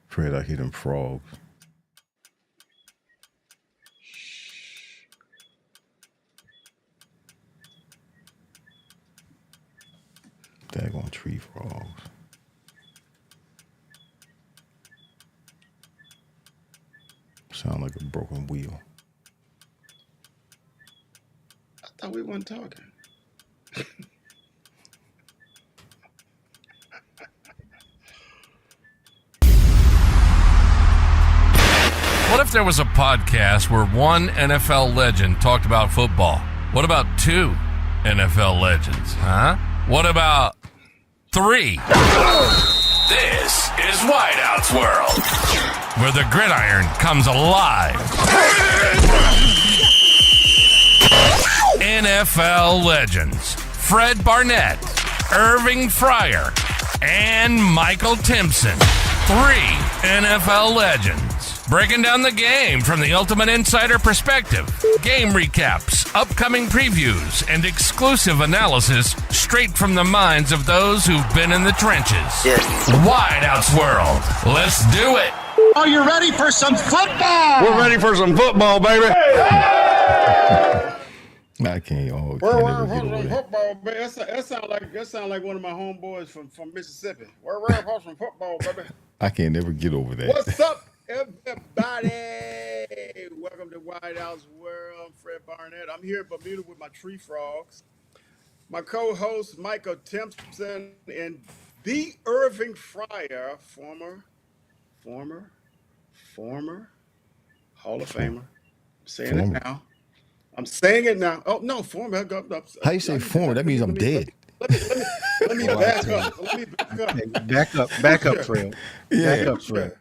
Fred, I hear them frogs. Daggone tree frogs. Sound like a broken wheel. I thought we weren't talking. What if there was a podcast where one NFL legend talked about football? What about two NFL legends, huh? What about three? This is Wideout's World, where the gridiron comes alive. NFL legends Fred Barnett, Irving Fryar, and Michael Timpson. Three NFL legends. Breaking down the game from the ultimate insider perspective. Game recaps, upcoming previews, and exclusive analysis straight from the minds of those who've been in the trenches. Wideout's World. Let's do it. Are you ready for some football? We're ready for some football, baby. I can't never get over that. Football, man. That sound like one of my homeboys from Mississippi. We're ready for some football, baby. I can't never get over that. What's up, everybody? Welcome to Wideout's World. I'm Fred Barnett. I'm here in Bermuda with my tree frogs. My co-host, Michael Timpson, and the Irving Fryar, former Hall of Famer. I'm saying it now. Oh, no, former. How you say former? That means I'm dead. Let me back up. Back up, Fred. Yeah. Back up, Fred.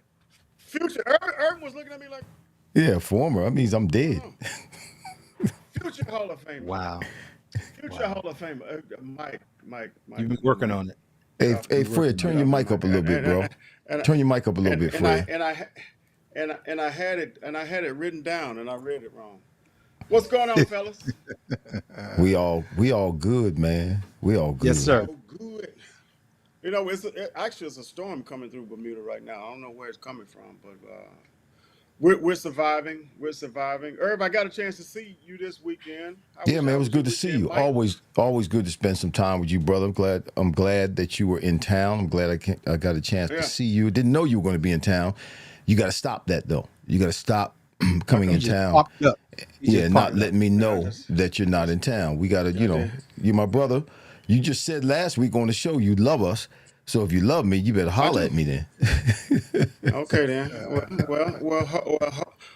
Future. Irving was looking at me like, Yeah, former. That means I'm dead. future Hall of Famer. Wow. Future Hall of Famer. Mike. You've been working on it. Hey, Fred, turn your mic up a little bit, bro. Turn your mic up a little bit, Fred. I had it written down, and I read it wrong. What's going on, fellas? We all good, man. We all good. Yes, sir. Oh, good. You know, it's a storm coming through Bermuda right now. I don't know where it's coming from, but we're surviving. We're surviving. Irv, I got a chance to see you this weekend. Yeah, man, it was good to see you. Always good to spend some time with you, brother. I'm glad that you were in town. I'm glad I got a chance to see you. Didn't know you were going to be in town. You got to stop that though. You got to stop coming in town. Yeah, not letting me know that you're not in town. We got to, you're my brother. You just said last week on the show you love us. So if you love me, you better holler at me then. Okay, then. Well,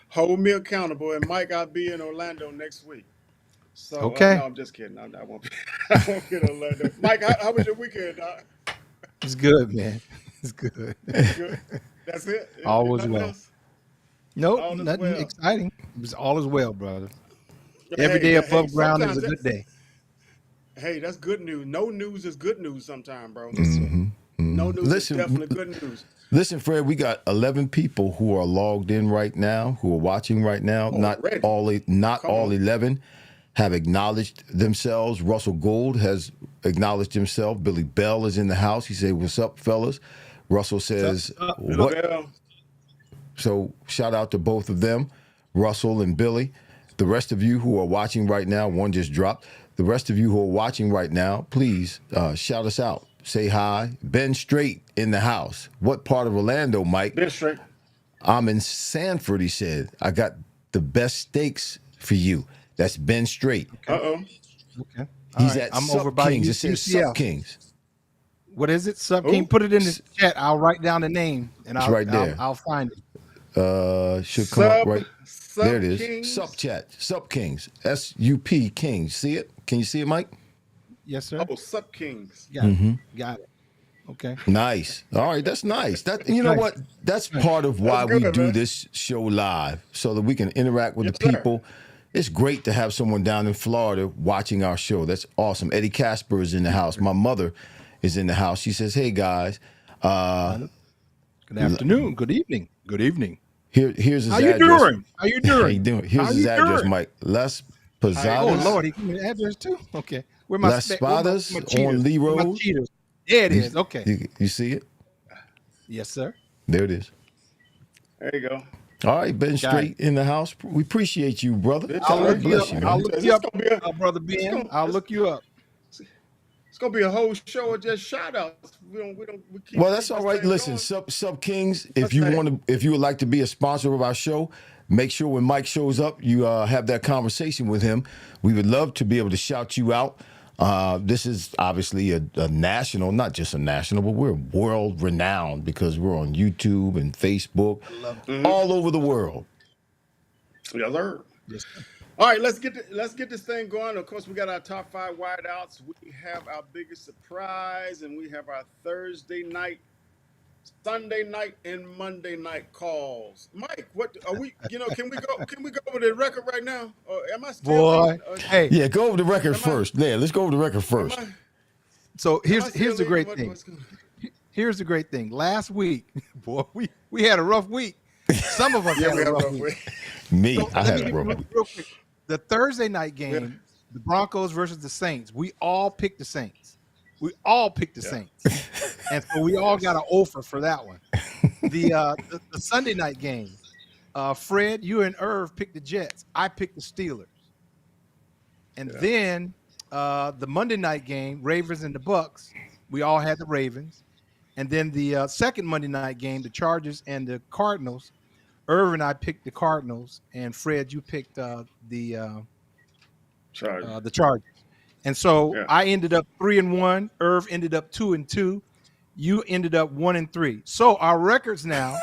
hold me accountable. And Mike, I'll be in Orlando next week. So, okay. No, I'm just kidding. I won't be in Orlando. Mike, how was your weekend, Doc? It's good, man. It's good. Good. That's it? All is Nothing well. else? Nope, nothing exciting. It was all is well, brother. Every day above ground is a good day. Hey, that's good news. No news is good news sometimes, bro. Mm-hmm. No news is definitely good news. Listen, Fred, we got 11 people who are logged in right now, who are watching right now. Not all 11 have acknowledged themselves. Russell Gould has acknowledged himself. Billy Bell is in the house. He said, "What's up, fellas?" Russell says, "What?" So shout out to both of them, Russell and Billy. The rest of you who are watching right now, one just dropped. The rest of you who are watching right now, please shout us out. Say hi. Ben Straight in the house. What part of Orlando, Mike? Ben Straight. I'm in Sanford, he said. I got the best steaks for you. That's Ben Straight. Uh-oh. Okay. He's at Sup Kings. It says Sup Kings. What is it? Sup King? Put it in the chat. I'll write down the name and It's right there. I'll find it. Should come up right. There it is. Kings. Sup chat. Sup Kings. S-U-P Kings. See it? Can you see it, Mike? Yes, sir. Oh, Sup Kings. Got it. Okay. Nice. All right, that's nice. That you know what? That's part of why we do this show live, so that we can interact with the people. It's great to have someone down in Florida watching our show. That's awesome. Eddie Casper is in the house. My mother is in the house. She says, "Hey guys, good afternoon, good evening, good evening. Here's his How address. you doing? How you doing? How you doing? Here's his address, Mike. Las Posadas. Oh Lord, he gave me the address too. Okay, where my Las Espadas on Lee Road. There it is. Okay, You see it? yes, sir. There it is. There you go. All right, Ben Straight in the house. We appreciate you, brother. I'll God look bless you, up. man. I'll look you up, brother Ben. I'll look you up. It's gonna be a whole show of just shout outs. We keep Well, that's all right. Listen, Sub Kings, if you would like to be a sponsor of our show, make sure when Mike shows up, you have that conversation with him. We would love to be able to shout you out. This is obviously a national, not just a national, but we're world renowned because we're on YouTube and Facebook, all over the world. Yes, sir. Yes, sir. All right, let's get this thing going. Of course, we got our top 5 wideouts. We have our biggest surprise, and we have our Thursday night, Sunday night, and Monday night calls. Mike, what are we? Can we go? Can we go over the record right now? Or am I still? Hey, yeah, go over the record first. Yeah, let's go over the record first. So here's the great thing. Here's the great thing. Last week, boy, we had a rough week. Some of us had a rough week. Me, So I had a rough week. Real quick. The Thursday night game, the Broncos versus the Saints. We all picked the Saints. Saints, and so we all got an offer for that one. The Sunday night game, Fred, you and Irv picked the Jets. I picked the Steelers. And then the Monday night game, Ravens and the Bucks. We all had the Ravens. And then the second Monday night game, the Chargers and the Cardinals. Irv and I picked the Cardinals, and Fred, you picked the Chargers. And so I ended up 3-1. Irv ended up 2-2. You ended up 1-3. So our records now.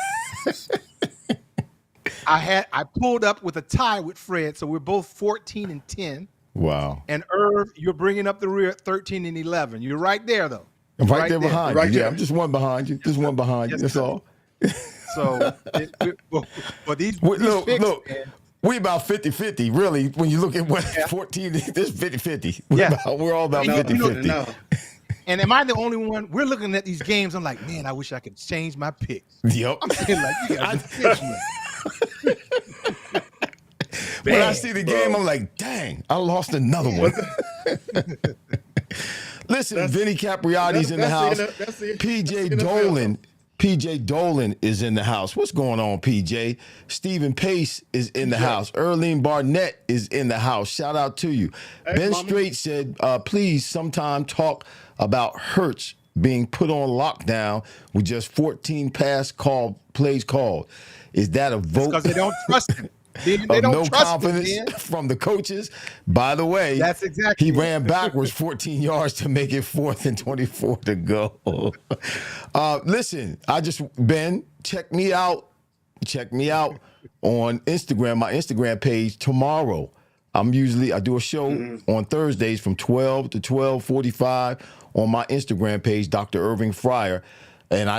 I pulled up with a tie with Fred, so we're both 14-10. Wow. And Irv, you're bringing up the rear 13-11. You're right there, though. I'm right there behind you. Yeah, I'm just one behind you. Just one behind you. That's all. So, these look, picks, we about 50-50, really. When you look at what 14, this 50-50. We're all about 50-50. And am I the only one? We're looking at these games. I'm like, man, I wish I could change my picks. Yep. I'm saying like, you got when I see the game, I'm like, dang, I lost another one. Listen, Vinny Capriati's in the house. PJ Dolan is in the house. What's going on, PJ? Stephen Pace is in the house. Erlene Barnett is in the house. Shout out to you. Hey, Ben Straight said, please sometime talk about Hurts being put on lockdown with just 14 plays called. Is that a vote? Because they don't trust him. They don't no trust confidence him, from the coaches. By the way, that's exactly he ran backwards 14 yards to make it 4th and 24 to go. Listen, Ben, check me out. Check me out on Instagram, my Instagram page tomorrow. I do a show on Thursdays from 12 to 12:45 on my Instagram page, Dr. Irving Fryar, and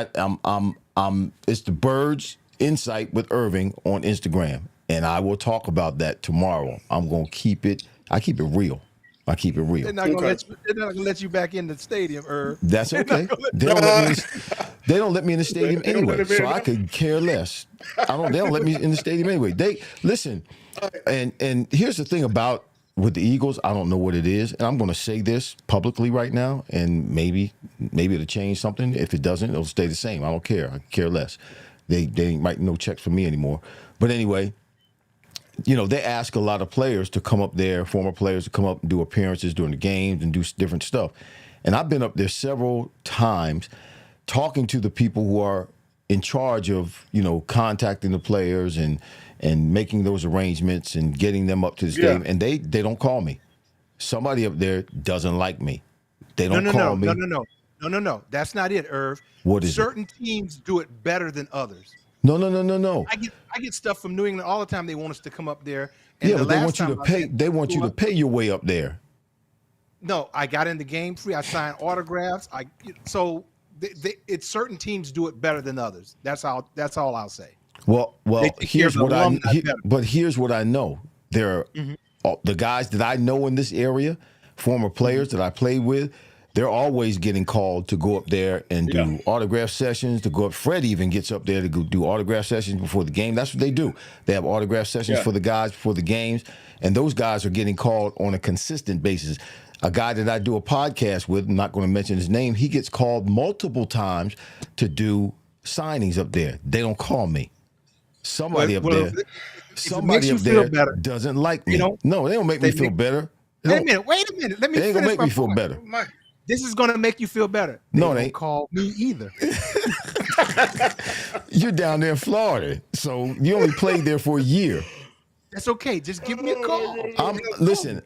it's the Birds Insight with Irving on Instagram. And I will talk about that tomorrow. I'm going to keep it. I keep it real. They're not going to let you back in the stadium, Irv. That's okay. They don't let me in the stadium anyway, so I could care less. They don't let me in the stadium anyway. Listen, and here's the thing about with the Eagles, I don't know what it is, and I'm going to say this publicly right now, and maybe it'll change something. If it doesn't, it'll stay the same. I don't care. I care less. They ain't writing no checks for me anymore. But anyway, they ask a lot of players to come up there, former players to come up and do appearances during the games and do different stuff. And I've been up there several times talking to the people who are in charge of, contacting the players and making those arrangements and getting them up to the stadium. And they don't call me. Somebody up there doesn't like me. They don't call me. No. That's not it, Irv. What is Certain teams do it better than others. No. I get stuff from New England all the time. They want us to come up there. And but they want you to pay. They want you to pay your way up there. No, I got in the game free. I signed autographs. It's certain teams do it better than others. That's all I'll say. Well. Here's what I know. There are the guys that I know in this area, former players that I played with. They're always getting called to go up there and do autograph sessions, to go up. Fred even gets up there to go do autograph sessions before the game. That's what they do. They have autograph sessions for the guys before the games, and those guys are getting called on a consistent basis. A guy that I do a podcast with, I'm not going to mention his name, he gets called multiple times to do signings up there. They don't call me. Somebody up well, there, if it somebody makes you up feel there better, doesn't like me. you know, No, they don't make me they feel make, better. wait a minute. Let me It ain't gonna finish make my me feel point. better. Mike. This is gonna make you feel better. They No, it don't ain't. call me either. You're down there in Florida, so you only played there for a year. That's okay. Just give me a call. Listen,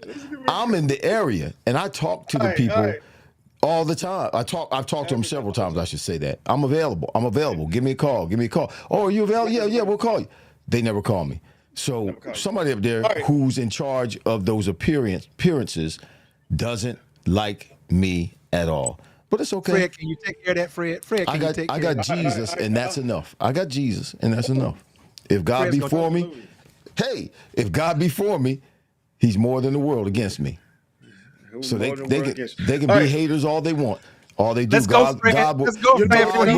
I'm in the area, and I talk to the people all the time. I've talked to them several times. I should say that I'm available. Give me a call. Oh, are you available? Yeah, we'll call you. They never call me. So somebody up there who's in charge of those appearances doesn't like me at all. But it's okay. Fred, can you take care of that, Fred? Fred, can you take care of that? Jesus, and that's enough. I got Jesus, and that's enough. If God be for me, if God be for me, He's more than the world against me. So they can be haters all they want. All they do, Let's go, Fred. Let's go, Fred.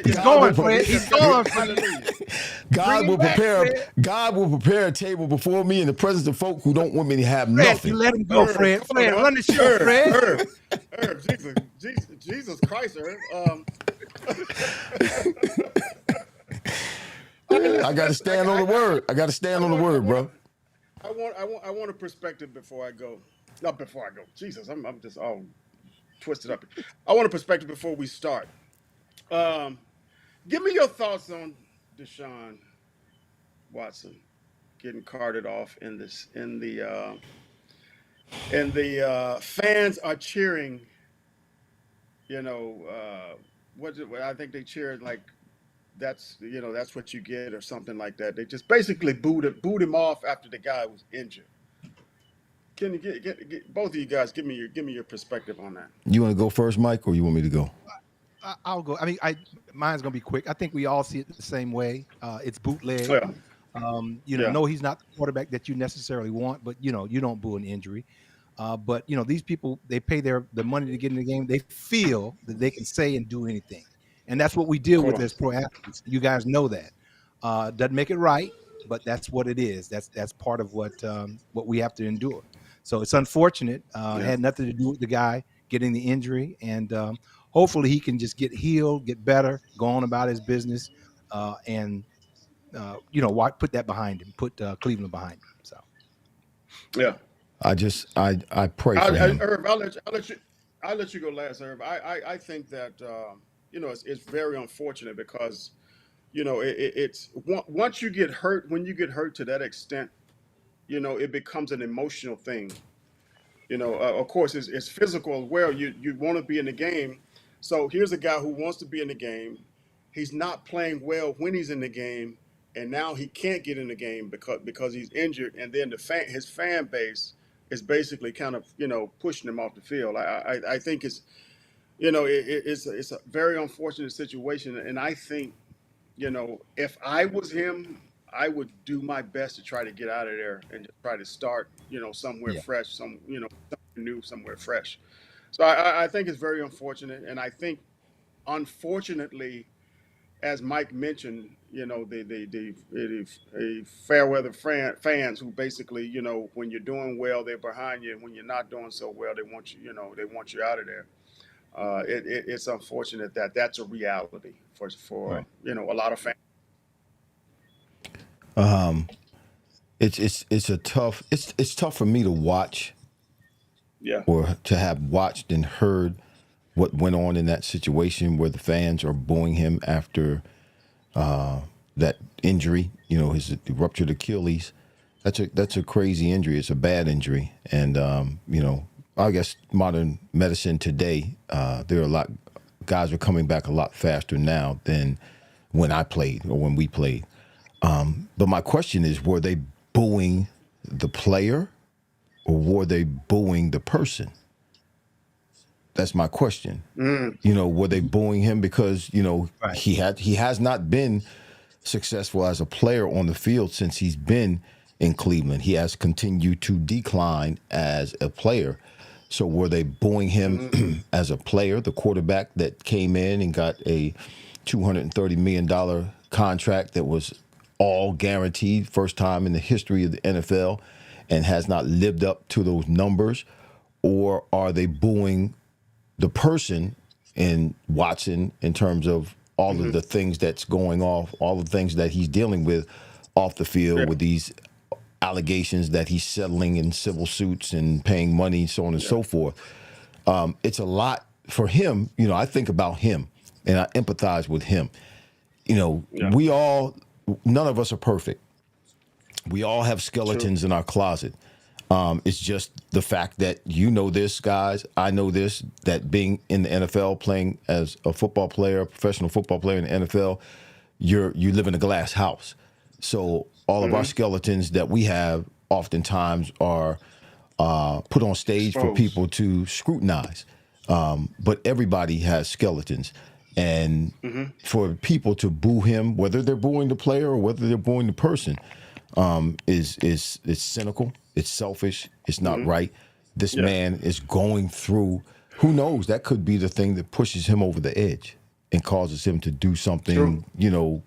He's going, Fred. He's going, Fred. God will prepare a table before me in the presence of folk who don't want me to have Fred, nothing. you let him go, Fred. Fred, run the show, Fred. Jesus Christ, Herb. I got to stand on the word. I got to stand on the word, bro. I want a perspective before I go. Not before I go. Jesus, I'm just all twisted up. I want a perspective before we start. Give me your thoughts on Deshaun Watson getting carted off in this. And the fans are cheering. You know, I think they cheered like that's what you get or something like that. They just basically booed him off after the guy was injured. Can you get both of you guys give me your perspective on that? You want to go first, Mike, or you want me to go? I'll go. I mean, mine's gonna be quick. I think we all see it the same way. It's bootleg. Yeah. No, he's not the quarterback that you necessarily want, but you don't boo an injury. But these people, they pay the money to get in the game. They feel that they can say and do anything, and that's what we deal with as pro athletes. You guys know that. Doesn't make it right, but that's what it is. That's part of what we have to endure. So it's unfortunate. It had nothing to do with the guy getting the injury, and hopefully he can just get healed, get better, go on about his business, and put that behind him, put Cleveland behind him. So, yeah, I pray for him. Irv, I'll let you go last, Irv. I think that it's very unfortunate because it's once you get hurt, when you get hurt to that extent, it becomes an emotional thing. Of course, it's physical as well. You want to be in the game. So here's a guy who wants to be in the game. He's not playing well when he's in the game, and now he can't get in the game because he's injured. And then his fan base is basically kind of pushing him off the field. I think it's it's a very unfortunate situation, and I think if I was him, I would do my best to try to get out of there and just try to start, somewhere fresh, something new, somewhere fresh. So I think it's very unfortunate. And I think, unfortunately, as Mike mentioned, the fair weather fans who basically, when you're doing well, they're behind you. And when you're not doing so well, they want you out of there. It's unfortunate that that's a reality for right. A lot of fans. It's tough for me to watch, or to have watched and heard what went on in that situation where the fans are booing him after that injury. His ruptured Achilles. That's a crazy injury. It's a bad injury, and I guess modern medicine today, there are a lot guys are coming back a lot faster now than when I played or when we played. But my question is, were they booing the player or were they booing the person? That's my question. Were they booing him because, right. he has not been successful as a player on the field since he's been in Cleveland. He has continued to decline as a player. So were they booing him as a player, the quarterback that came in and got a $230 million contract that was all guaranteed, first time in the history of the NFL, and has not lived up to those numbers? Or are they booing the person in Watson in terms of all of the things that's going off, all the things that he's dealing with off the field with these allegations that he's settling in civil suits and paying money, so on and so forth. It's a lot for him. You know, I think about him and I empathize with him. You know, we all, none of us are perfect. We all have skeletons in our closet. It's just the fact that you know this, guys. I know this, that being in the NFL, playing as a football player, a professional football player in the NFL, you live in a glass house. So all of our skeletons that we have oftentimes are put on stage for people to scrutinize. But everybody has skeletons. And for people to boo him, whether they're booing the player or whether they're booing the person, is cynical. It's selfish. It's not right. This man is going through, who knows, that could be the thing that pushes him over the edge and causes him to do something, you know,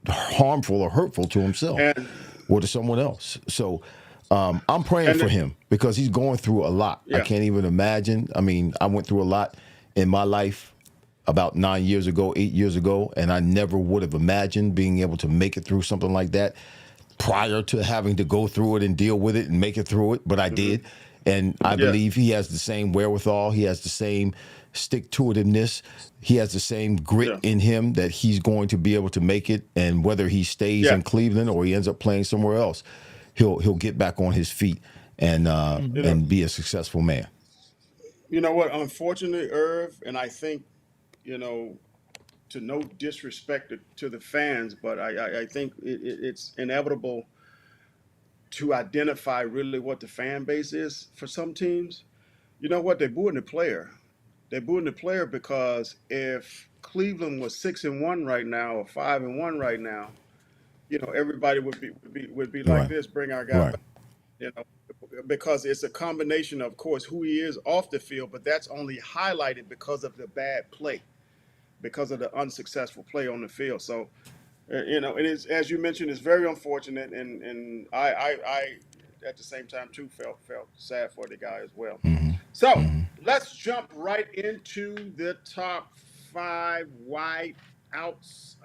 harmful or hurtful to himself or to someone else. So I'm praying for him because he's going through a lot. I can't even imagine. I mean, I went through a lot in my life about 8 years ago, and I never would have imagined being able to make it through something like that prior to having to go through it and deal with it and make it through it. But I did. And I believe he has the same wherewithal. He has the same stick-to-itiveness. He has the same grit in him that he's going to be able to make it. And whether he stays in Cleveland or he ends up playing somewhere else, he'll get back on his feet and be a successful man. You know what? Unfortunately, Irv, and I think, you know, to no disrespect to the fans, but I think it's inevitable to identify really what the fan base is for some teams. You know what? They're booing the player. They're booing the player because if Cleveland was 6-1 right now or 5-1 right now, you know, everybody would be like this. Bring our guy back. You know, because it's a combination of course, who he is off the field, but that's only highlighted because of the bad play, because of the unsuccessful play on the field. So, you know, it is, as you mentioned, it's very unfortunate, and I at the same time too felt sad for the guy as well. So let's jump right into the top 5 wideouts.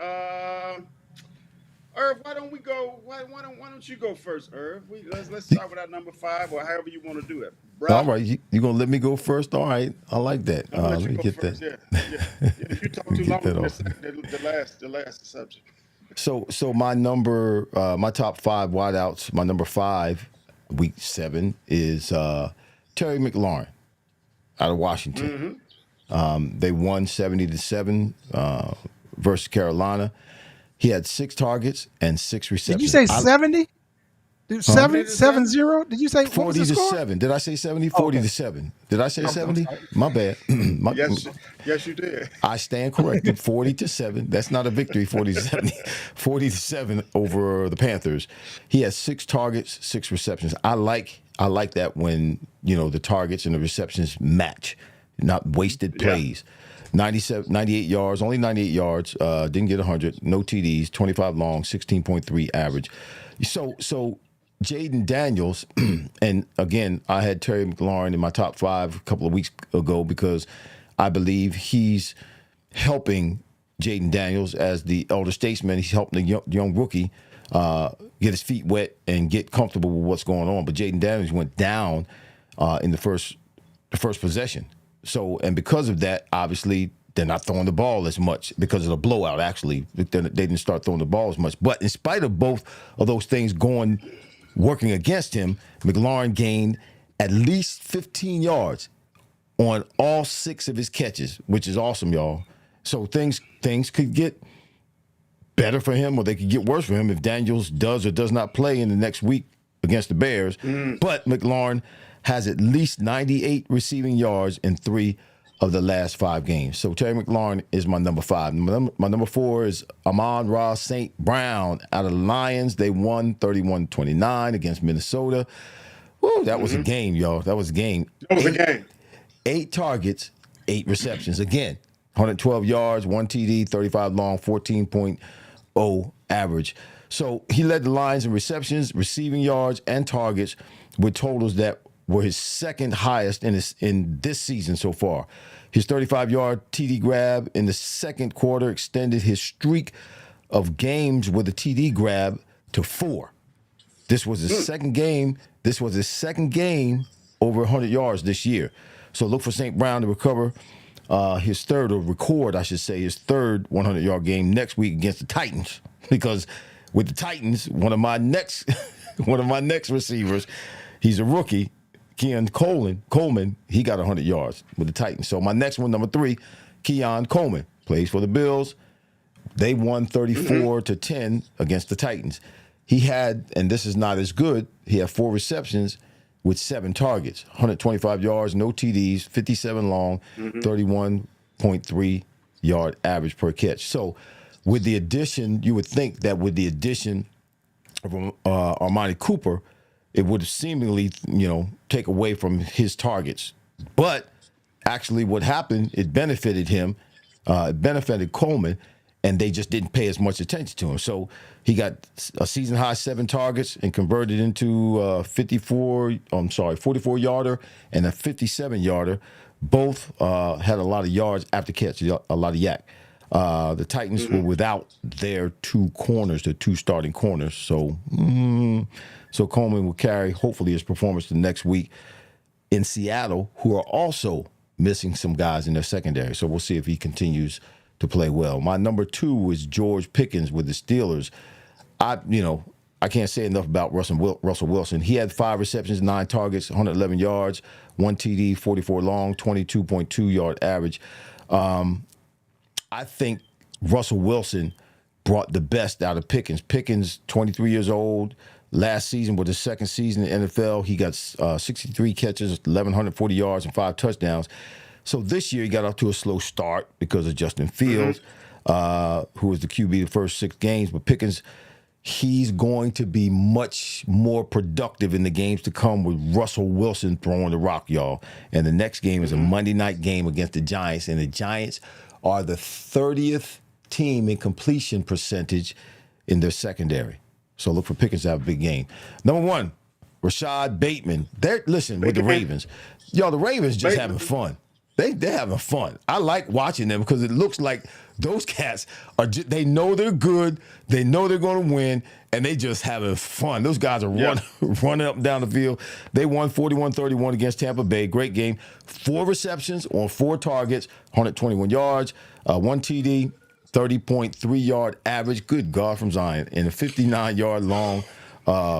Irv, why don't we go? Why don't you go first, Irv? Let's start with our number 5, or however you want to do it. Bro. All right, you gonna let me go first? All right, I like that. Let me get first. that. Yeah. You talk too long. The last subject. So my my top 5 wideouts. My number 5, week 7, is Terry McLaurin out of Washington. They won 70-7 versus Carolina. He had 6 targets and 6 receptions. Did you say 70? 7-0? Did you say 40-7? Did I say 70? 40-7. Did I say 70? My bad. Yes, you did. I stand corrected. 40-7. That's not a victory. 40-7. 40-7 over the Panthers. He has 6 targets, 6 receptions. I like that when, you know, the targets and the receptions match, not wasted plays. 98 yards, only 98 yards, didn't get 100, no TDs, 25 long, 16.3 average. So Jaden Daniels, and again, I had Terry McLaurin in my top 5 a couple of weeks ago because I believe he's helping Jaden Daniels as the elder statesman. He's helping the young rookie get his feet wet and get comfortable with what's going on. But Jaden Daniels went down in the first possession. So, and because of that, obviously, they're not throwing the ball as much because of the blowout, actually. They didn't start throwing the ball as much. But in spite of both of those things working against him, McLaurin gained at least 15 yards on all 6 of his catches, which is awesome, y'all. So things could get better for him, or they could get worse for him if Daniels does or does not play in the next week against the Bears. But McLaurin has at least 98 receiving yards in 3 of the last 5 games. So Terry McLaurin is my number 5. My number 4 is Amon-Ra St. Brown out of the Lions. They won 31-29 against Minnesota. Woo, that was a game, y'all. That was a game. 8 targets, 8 receptions. Again, 112 yards, 1 TD, 35 long, 14.0 average. So he led the Lions in receptions, receiving yards, and targets with totals that were his second highest in this season so far. His 35-yard TD grab in the second quarter extended his streak of games with a TD grab to 4. This was his second game. This was his second game over 100 yards this year. So look for St. Brown to recover his third, or record, I should say, his third 100-yard game next week against the Titans. Because with the Titans, one of my next receivers, he's a rookie, Keon Coleman, he got 100 yards with the Titans. So my next one, number 3, Keon Coleman, plays for the Bills. They won 34-10 against the Titans. He had, and this is not as good, he had 4 receptions with 7 targets, 125 yards, no TDs, 57 long, 31.3 yard average per catch. So with the addition, you would think that with the addition of Armani Cooper, it would seemingly, take away from his targets. But actually what happened, it benefited him, it benefited Coleman, and they just didn't pay as much attention to him. So he got a season-high 7 targets and converted into 44-yarder and a 57-yarder. Both had a lot of yards after catch, a lot of yak. The Titans were without their 2 corners, the 2 starting corners. So Coleman will carry, hopefully, his performance the next week in Seattle, who are also missing some guys in their secondary. So we'll see if he continues to play well. My number 2 is George Pickens with the Steelers. I can't say enough about Russell Wilson. He had 5 receptions, 9 targets, 111 yards, 1 TD, 44 long, 22.2 yard average. I think Russell Wilson brought the best out of Pickens. Pickens, 23 years old. Last season was his second season in the NFL. He got 63 catches, 1,140 yards, and 5 touchdowns. So this year he got off to a slow start because of Justin Fields, who was the QB the first 6 games. But Pickens, he's going to be much more productive in the games to come with Russell Wilson throwing the rock, y'all. And the next game is a Monday night game against the Giants. And the Giants are the 30th team in completion percentage in their secondary. So look for Pickens to have a big game. Number 1, Rashad Bateman. Listen, with the Ravens. Y'all, the Ravens just having fun. They're having fun. I like watching them because it looks like those cats they know they're good, they know they're going to win, and they just having fun. Those guys are running up and down the field. They won 41-31 against Tampa Bay. Great game. 4 receptions on 4 targets, 121 yards, 1 TD, 30.3 yard average. Good God from Zion, and a 59-yard long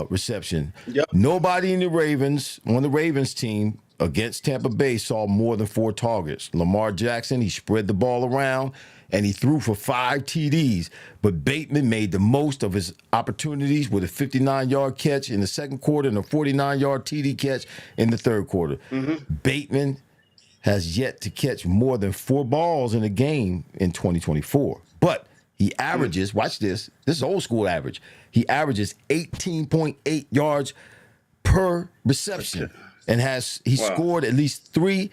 reception. Yep. Nobody on the Ravens team against Tampa Bay saw more than 4 targets. Lamar Jackson, he spread the ball around, and he threw for 5 TDs. But Bateman made the most of his opportunities with a 59-yard catch in the second quarter and a 49-yard TD catch in the third quarter. Bateman has yet to catch more than 4 balls in a game in 2024. But he averages, watch this is old school average. He averages 18.8 yards per reception. And he scored at least 3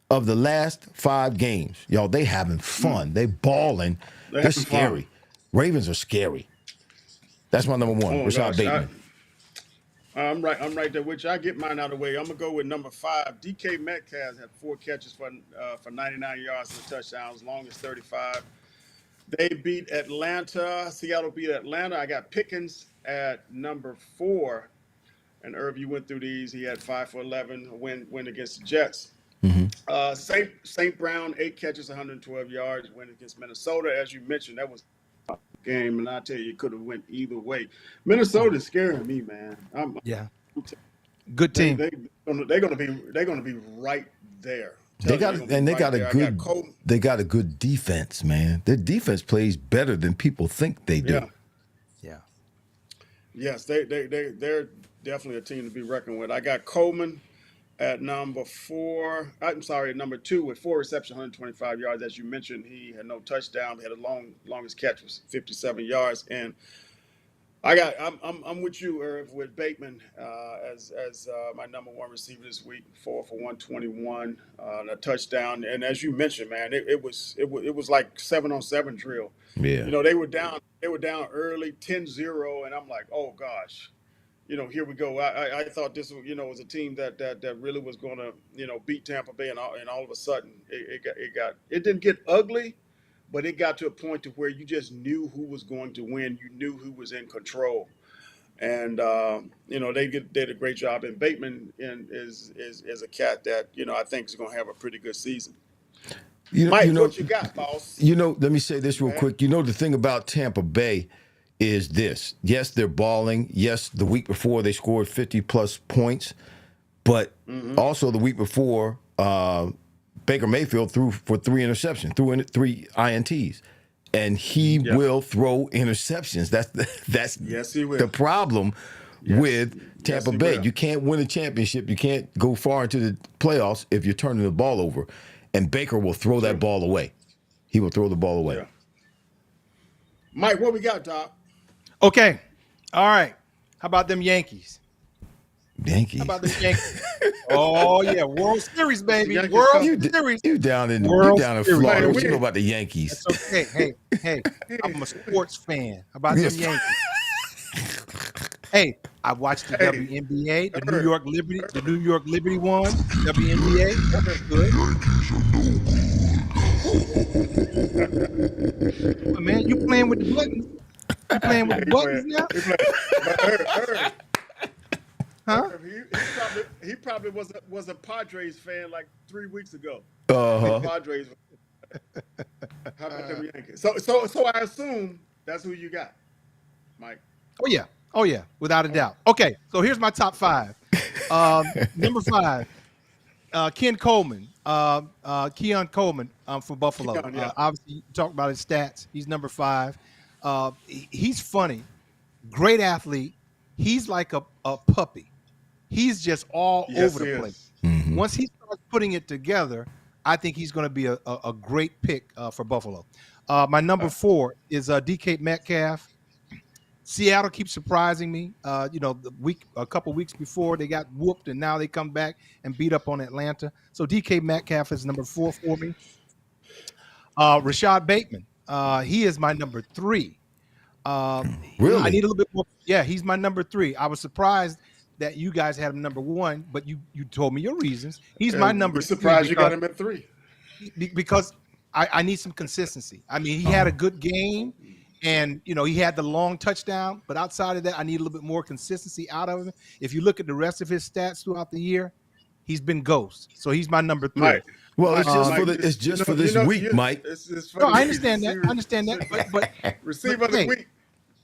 of the last 5 games. Y'all, they having fun. They balling. They're scary. Fun. Ravens are scary. That's my number 1, Rashad Bateman. I'm right there, which I get mine out of the way. I'm going to go with number 5. DK Metcalf had 4 catches for 99 yards and a touchdown, as long as 35. They beat Atlanta. Seattle beat Atlanta. I got Pickens at number 4. And Irv, you went through these. He had 5 for 11, win against the Jets. St. Brown, 8 catches, 112 yards, win against Minnesota. As you mentioned, that was a game, and I tell you, it could have went either way. Minnesota's scaring me, man. Good team. They're going to be right there. They got a good defense, man. Their defense plays better than people think they do. Yeah. Yes, they're definitely a team to be reckoned with. I got Coleman at number 4. I'm sorry, at number 2 with 4 receptions, 125 yards. As you mentioned, he had no touchdown. He had longest catch was 57 yards. And I'm with you, Irv, with Bateman as my number 1 receiver this week, 4 for 121, a touchdown. And as you mentioned, man, it was like 7-on-7 drill. Yeah. They were down early, 10-0, and I'm like, oh gosh. here we go. I thought this, was a team that really was going to, beat Tampa Bay, and all of a sudden it didn't get ugly, but it got to a point to where you just knew who was going to win. You knew who was in control, and they did a great job. And Bateman is a cat that I think is going to have a pretty good season. Mike, what you got, boss? Let me say this real quick. The thing about Tampa Bay is this. Yes, they're balling. Yes, the week before they scored 50-plus points. But also the week before, Baker Mayfield threw for 3 interceptions, threw 3 INTs. And he will throw interceptions. That's yes, he will. The problem with Tampa Bay. You can't win a championship. You can't go far into the playoffs if you're turning the ball over. And Baker will throw that ball away. He will throw the ball away. Yeah. Mike, what we got, Doc? Okay. All right. How about them Yankees? Yankees. How about them Yankees? Oh, yeah. World Series, baby. World Series. You down in Series. Florida. What you know about the Yankees? That's okay. Hey. I'm a sports fan. How about them Yankees? Hey, I watched the WNBA, the New York Liberty won WNBA. That's good. But man, you playing with the buttons? You playing with the buttons now? Huh? He probably was a Padres fan like 3 weeks ago. Padres. How about them Yankees? So I assume that's who you got, Mike. Oh yeah, without a doubt. Okay, so here's my top 5. Number 5, Keon Coleman for Buffalo. Keon, Obviously, you talked about his stats. He's number 5. He's funny, great athlete. He's like a puppy. He's just all over the place. Mm-hmm. Once he starts putting it together, I think he's going to be a great pick for Buffalo. My number 4 is DK Metcalf. Seattle keeps surprising me. A couple weeks before they got whooped, and now they come back and beat up on Atlanta. So DK Metcalf is number 4 for me. Rashad Bateman, he is my number 3. Really? I need a little bit more. Yeah, he's my number 3. I was surprised that you guys had him number 1, but you told me your reasons. He's my number 3. Surprised you got him at 3. Because I need some consistency. I mean, he had a good game. And, he had the long touchdown, but outside of that, I need a little bit more consistency out of him. If you look at the rest of his stats throughout the year, he's been ghost. So he's my number 3. Right. Well, it's just for this week, Mike. No, I understand that. But receiver of the week.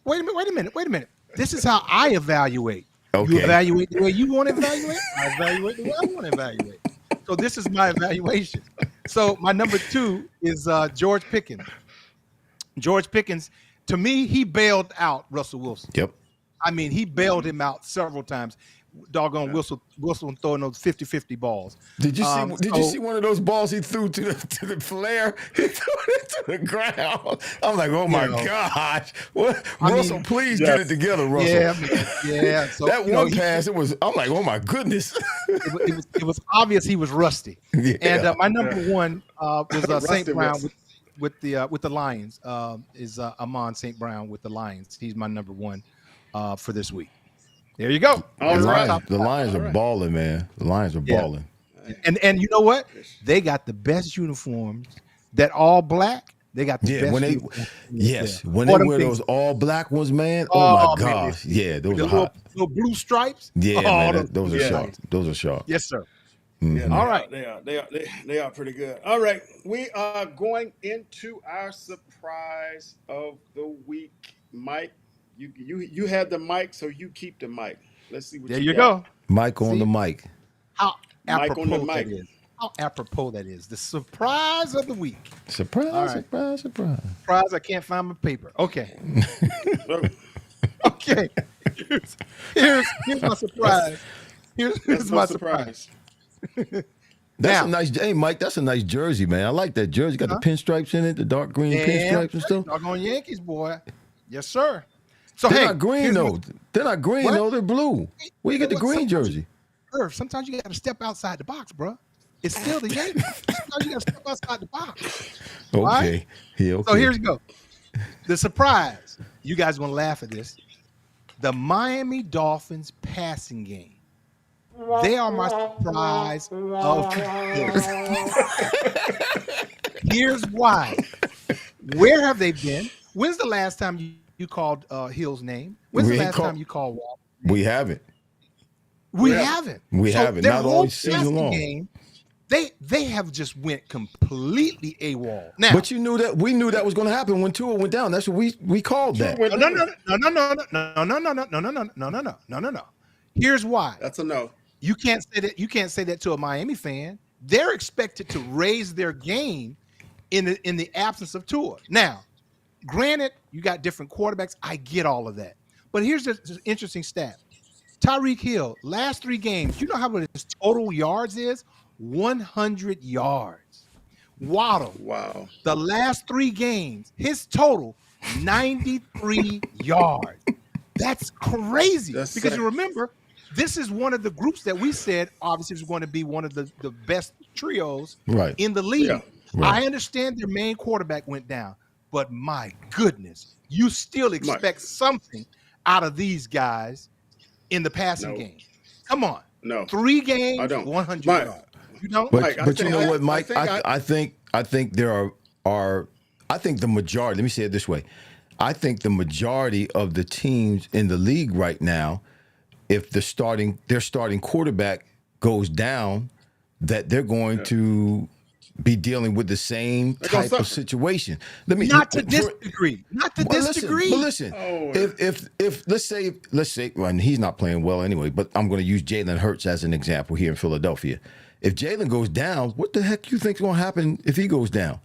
Wait a minute. This is how I evaluate. Okay. You evaluate the way you want to evaluate. I evaluate the way I want to evaluate. So this is my evaluation. So my number 2 is George Pickens. George Pickens, to me, he bailed out Russell Wilson. Yep. I mean, he bailed him out several times. Doggone Wilson throwing those 50-50 balls. Did you see one of those balls he threw to the flare? He threw it to the ground. I'm like, oh my gosh! Russell, please get it together, Russell. Yeah. So that one pass, I'm like, oh my goodness. it was obvious he was rusty. Yeah. And my number 1 was St. Brown with the Lions. Is Amon St. Brown with the Lions. He's my number 1 for this week. There you go. The Lions are balling, man. The Lions are balling. And you know what? They got the best uniforms. That all black. They got the best. When they wear those all black ones, man. Oh my gosh, those are hot. Little blue stripes. Yeah, man, those are sharp. Those are sharp. Yes, sir. Mm-hmm. Yeah, all right, they are pretty good. All right, we are going into our surprise of the week, Mike. You had the mic, so you keep the mic. Let's see what there you got. Go. Mike on the mic. How Mike on the apropos mic. that is. How apropos that is. The surprise of the week. Surprise. Surprise, I can't find my paper. Okay. Okay. Here's my surprise. Here's my surprise. That's a nice, hey Mike. That's a nice jersey, man. I like that jersey. Got the pinstripes in it, the dark green pinstripes and stuff. Doggone Yankees, boy. Yes, sir. So they're not green though. They're not green though. They're blue. Where you get the green jersey? Sometimes you got to step outside the box, bro. It's still the Yankees. Sometimes you got to step outside the box. Okay. Right? Yeah, okay. So here's go. The surprise. You guys are gonna laugh at this. The Miami Dolphins passing game. They are my surprise of Here's why. Where have they been? When's the last time you called Hill's name? When's the last time you called Wall? We haven't. We haven't. We haven't. Not all season long. Game, they have just went completely AWOL. Now, but we knew that was going to happen when Tua went down. That's what we called that. No. Here's why. That's a no. You can't say that. You can't say that to a Miami fan. They're expected to raise their game in the absence of Tua. Now, granted, you got different quarterbacks. I get all of that. But here's the interesting stat. Tyreek Hill, last 3 games, you know how much his total yards is? 100 yards. Waddle. Wow. The last 3 games, his total, 93 yards. That's crazy. Because you remember, this is one of the groups that we said obviously is going to be one of the best trios in the league. Yeah. Right. I understand their main quarterback went down, but my goodness, you still expect something out of these guys in the passing game. Come on. No. 3 games, I don't. 100 yards. You don't? But you know what, Mike? I think there are I think the majority, let me say it this way. I think the majority of the teams in the league right now, if their starting quarterback goes down, that they're going to be dealing with the same type of situation. Not to this degree. But listen, if let's say, well, and he's not playing well anyway, but I'm going to use Jalen Hurts as an example here in Philadelphia. If Jalen goes down, what the heck you think is going to happen if he goes down?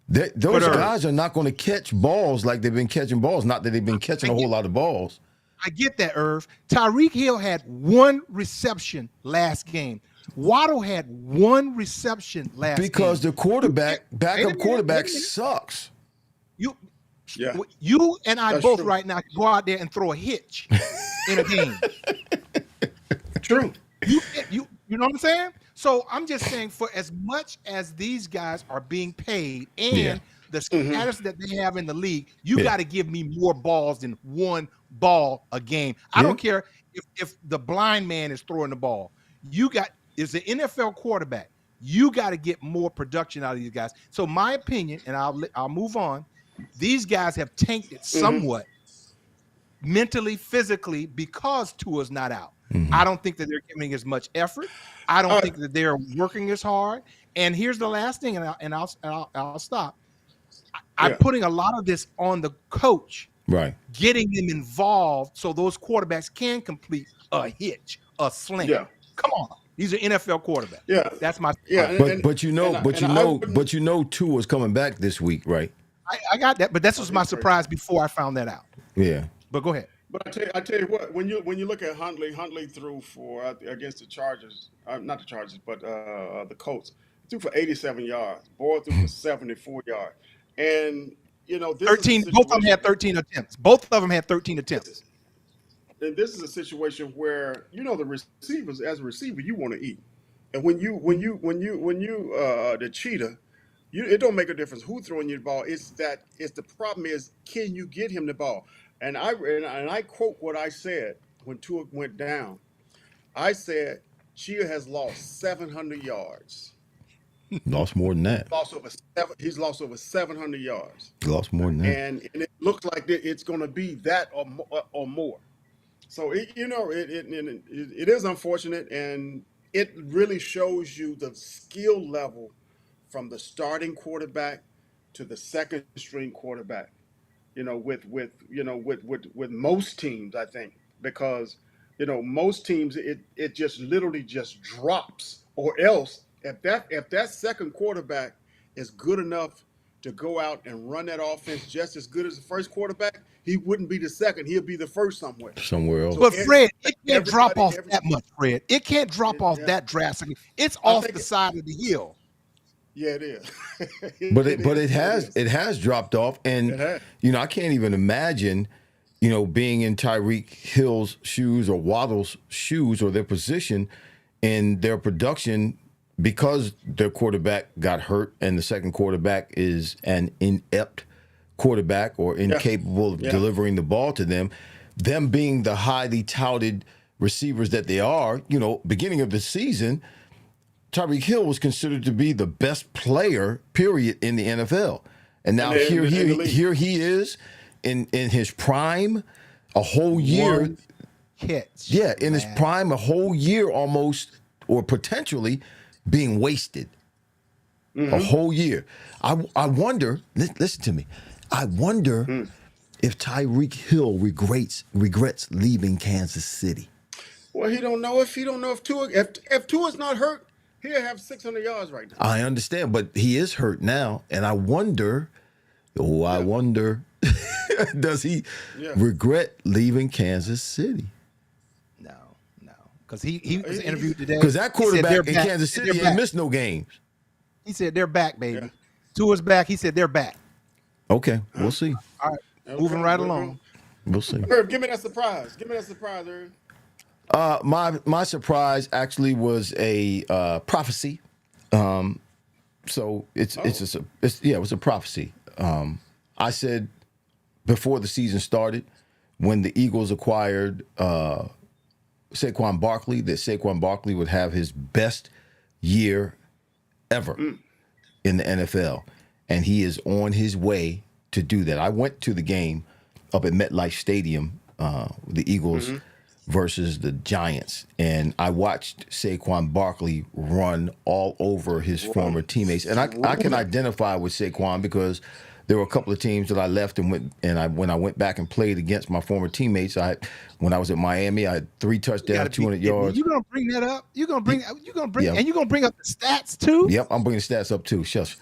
Those guys are not going to catch balls like they've been catching balls. Not that they've been catching a whole lot of balls. I get that, Irv. Tyreek Hill had 1 reception last game. Waddle had 1 reception last game. Because the backup quarterback sucks. You and I both right now can go out there and throw a hitch in a game. True. You know what I'm saying? So I'm just saying, for as much as these guys are being paid and the status that they have in the league, you got to give me more balls than 1 ball a game. I don't care if the blind man is throwing the ball. Is an NFL quarterback. You got to get more production out of these guys. So my opinion, and I'll move on. These guys have tanked it somewhat mentally, physically, because Tua's not out. I don't think that they're giving as much effort. I don't think that they're working as hard. And here's the last thing, and I'll stop. I'm putting a lot of this on the coach, getting them involved so those quarterbacks can complete a hitch, a slant. Yeah. Come on. He's an NFL quarterback. Yeah, that's my. Yeah, but you know, Tua's coming back this week, right? I got that, but that was my surprise before I found that out. Yeah, but go ahead. But I tell you what, when you look at Huntley threw for against the Chargers, not the Chargers, but the Colts, threw for 87 yards. Boyd threw for 74 yards, and you know, 13. Both of them had 13 attempts. Both of them had 13 attempts. And this is a situation where, you know, the receivers, as a receiver, you want to eat. And when you the cheetah, it don't make a difference who throwing you the ball. It's the problem is, can you get him the ball? And I quote what I said when Tua went down. I said, Chia has lost 700 yards. Lost more than that. He's lost over 700 yards. He lost more than that. And it looks like it's going to be that or more. So it is unfortunate, and it really shows you the skill level from the starting quarterback to the second string quarterback. You know, with most teams, I think, because most teams it just literally just drops, or else if that second quarterback is good enough to go out and run that offense just as good as the first quarterback, he wouldn't be the second. He'll be the first somewhere. Somewhere else. But Fred, it can't drop off that much, Fred. It can't drop off that drastically. It's off the side of the hill. Yeah, it is. But it has dropped off. And, I can't even imagine, being in Tyreek Hill's shoes or Waddle's shoes or their position in their production, because their quarterback got hurt and the second quarterback is an inept quarterback or incapable of delivering the ball to them. them being the highly touted receivers that they are, beginning of the season, Tyreek Hill was considered to be the best player, period, in the NFL. And now here he is in his prime, a whole year. One catch. Yeah, in his prime, a whole year almost, or potentially being wasted. A whole year. I wonder, listen to me, I wonder if Tyreek Hill regrets leaving Kansas City. Well, he don't know if Tua's not hurt, he'll have 600 yards right now. I understand, but he is hurt now, and I wonder, does he regret leaving Kansas City? No, because he was interviewed today. Because that quarterback in Kansas City ain't missed no games. He said they're back, baby. Yeah. Tua's back. He said they're back. Okay, we'll see. All right, moving right along. We'll see. Herb, give me that surprise. Herb. My surprise actually was a prophecy. So it was a prophecy. I said before the season started, when the Eagles acquired Saquon Barkley, that Saquon Barkley would have his best year ever in the NFL, and he is on his way to do that. I went to the game up at MetLife Stadium, the Eagles versus the Giants, and I watched Saquon Barkley run all over his former teammates, and I can identify with Saquon because there were a couple of teams that I left and when I went back and played against my former teammates, when I was at Miami, I had 3 touchdowns, 200 yards. You gonna bring that up? You gonna bring and you gonna bring up the stats too? Yep, I'm bringing the stats up too. Shush.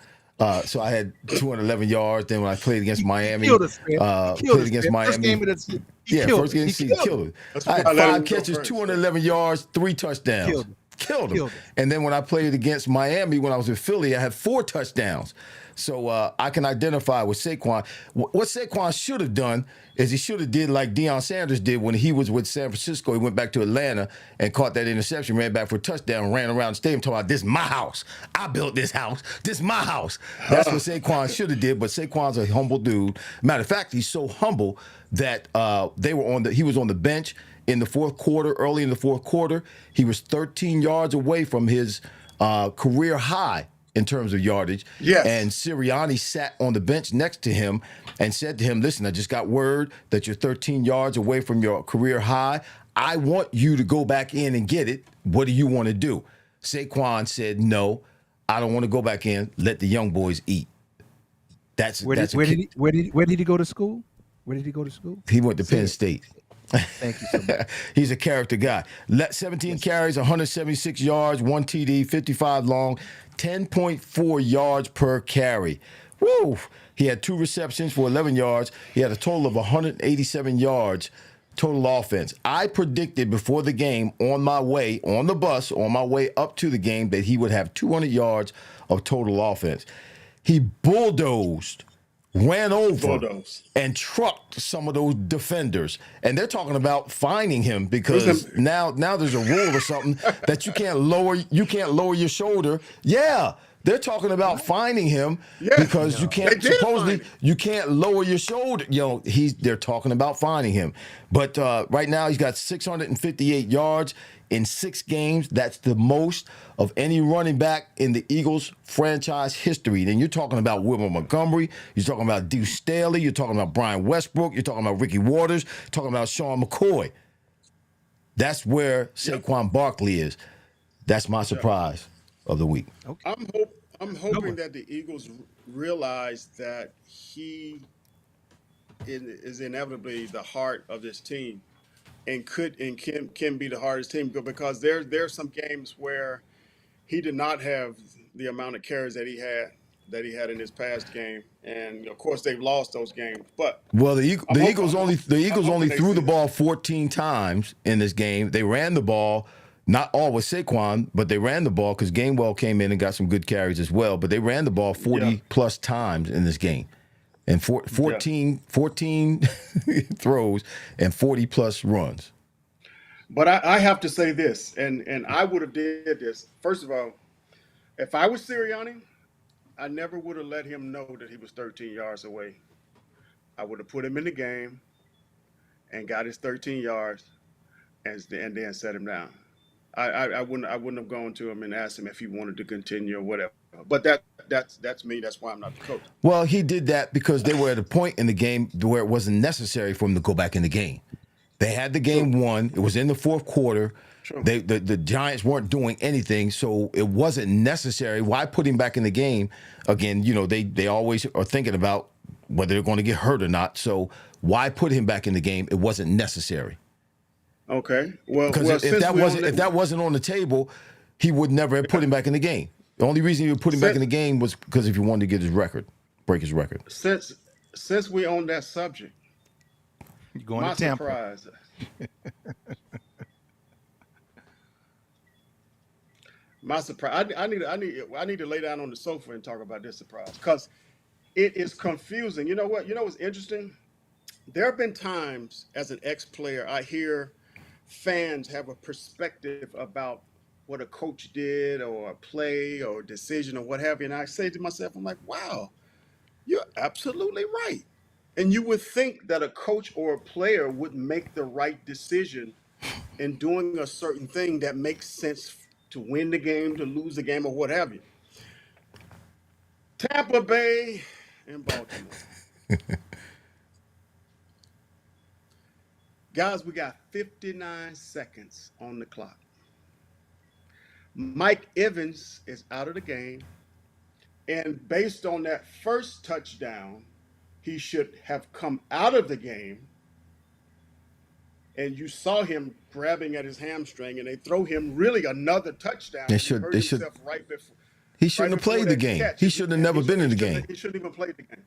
So I had 211 yards. Then when I played against Miami, First game of the season. First game of the season, killed it. I had 5 catches, 211 yards, 3 touchdowns. Killed him. And then when I played against Miami, when I was in Philly, I had 4 touchdowns. So I can identify with Saquon. What Saquon should have done is he should have did like Deion Sanders did when he was with San Francisco. He went back to Atlanta and caught that interception, ran back for a touchdown, ran around the stadium talking about, this is my house. I built this house. This is my house. That's what Saquon should have did, but Saquon's a humble dude. Matter of fact, he's so humble that he was on the bench in the fourth quarter, early in the fourth quarter. He was 13 yards away from his career high in terms of yardage. Yes. And Sirianni sat on the bench next to him and said to him, listen, I just got word that you're 13 yards away from your career high. I want you to go back in and get it. What do you want to do? Saquon said, no, I don't want to go back in. Let the young boys eat. Where did he go to school? Where did he go to school? He went to Penn State. Thank you so much. He's a character guy. 17 carries, 176 yards, 1 TD, 55 long, 10.4 yards per carry. Woo! He had 2 receptions for 11 yards. He had a total of 187 yards total offense. I predicted before the game on my way up to the game that he would have 200 yards of total offense. He bulldozed, ran over, and trucked some of those defenders. And they're talking about fining him because now there's a rule or something that you can't lower your shoulder. Yeah. They're talking about fining him because you can't lower your shoulder. They're talking about fining him. But right now he's got 658 yards in 6 games. That's the most of any running back in the Eagles franchise history. Then you're talking about Wilbur Montgomery. You're talking about Deuce Staley. You're talking about Brian Westbrook. You're talking about Ricky Waters. You're talking about Sean McCoy. That's where Saquon Barkley is. That's my surprise of the week. Okay. I'm hoping that the Eagles realize that he is inevitably the heart of this team, and can be the hardest team, because there's some games where he did not have the amount of carries that he had in his past game, and of course they've lost those games. But the Eagles only threw the ball 14 times in this game. They ran the ball. Not all with Saquon, but they ran the ball because Gainwell came in and got some good carries as well. But they ran the ball 40-plus times in this game. And 14 throws and 40-plus runs. But I have to say this, and I would have did this. First of all, if I was Sirianni, I never would have let him know that he was 13 yards away. I would have put him in the game, and got his 13 yards and then set him down. I wouldn't have gone to him and asked him if he wanted to continue or whatever. But that's me. That's why I'm not the coach. Well, he did that because they were at a point in the game where it wasn't necessary for him to go back in the game. They had the game won. It was in the fourth quarter. True. The Giants weren't doing anything, so it wasn't necessary. Why put him back in the game? Again, they always are thinking about whether they're going to get hurt or not. So why put him back in the game? It wasn't necessary. Okay. Well, Because if that wasn't on the table, he would never have put him back in the game. The only reason he would put him back in the game was because if he wanted to get his record, break his record. Since we on that subject, You're going my to Tampa. surprise. My surprise. I need to lay down on the sofa and talk about this surprise because it is confusing. You know what? You know what's interesting? There have been times as an ex-player, I hear fans have a perspective about what a coach did or a play or a decision or what have you. And I say to myself, I'm like, wow, you're absolutely right. And you would think that a coach or a player would make the right decision in doing a certain thing that makes sense to win the game, to lose the game, or what have you. Tampa Bay and Baltimore. Guys, we got 59 seconds on the clock. Mike Evans is out of the game. And based on that first touchdown, he should have come out of the game. And you saw him grabbing at his hamstring, and they throw him really another touchdown. They should. Right before, he shouldn't have played the game. He shouldn't have never been in the game. He shouldn't even played the game.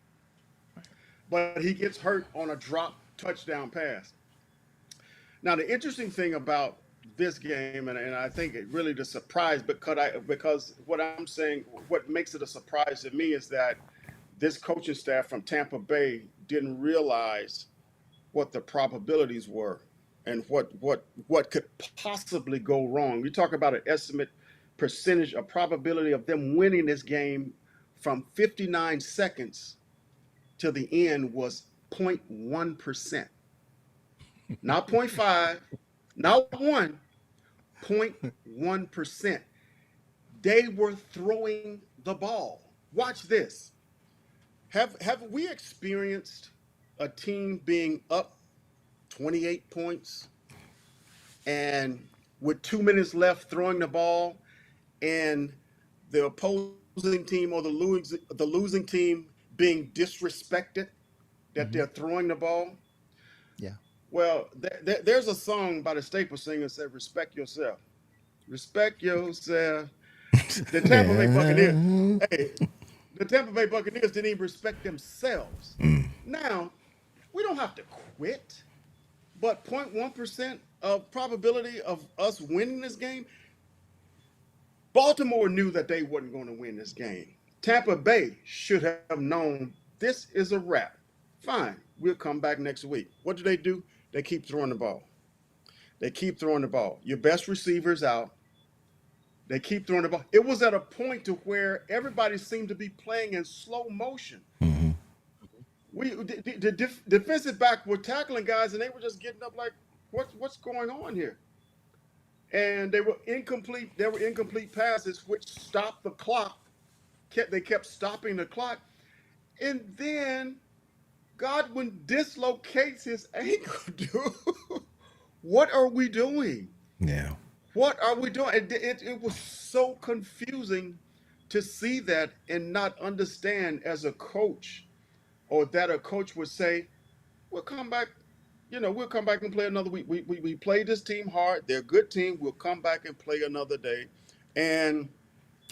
But he gets hurt on a drop touchdown pass. Now, the interesting thing about this game, and I think it really the surprise, because what I'm saying, what makes it a surprise to me is that this coaching staff from Tampa Bay didn't realize what the probabilities were and what could possibly go wrong. You talk about an estimate percentage, a probability of them winning this game from 59 seconds to the end was 0.1%. Not 0.5, not 1, 0.1%. They were throwing the ball. Watch this. Have we experienced a team being up 28 points and with 2 minutes left throwing the ball and the opposing team or the losing team being disrespected that they're throwing the ball? Yeah. Well, there's a song by the Staple Singers that said, "Respect yourself." Respect yourself. The Tampa Bay Buccaneers. Hey, the Tampa Bay Buccaneers didn't even respect themselves. Now, we don't have to quit, but 0.1% of probability of us winning this game. Baltimore knew that they wasn't going to win this game. Tampa Bay should have known this is a wrap. Fine, we'll come back next week. What do? They keep throwing the ball. They keep throwing the ball. Your best receiver's out. They keep throwing the ball. It was at a point to where everybody seemed to be playing in slow motion. The defensive back were tackling guys, and they were just getting up like, what's going on here? And they were incomplete. There were incomplete passes, which stopped the clock. They kept stopping the clock. And then Godwin dislocates his ankle, dude. What are we doing? Yeah. What are we doing? It was so confusing to see that and not understand as a coach, or that a coach would say, we'll come back, we'll come back and play another week. We played this team hard. They're a good team. We'll come back and play another day. And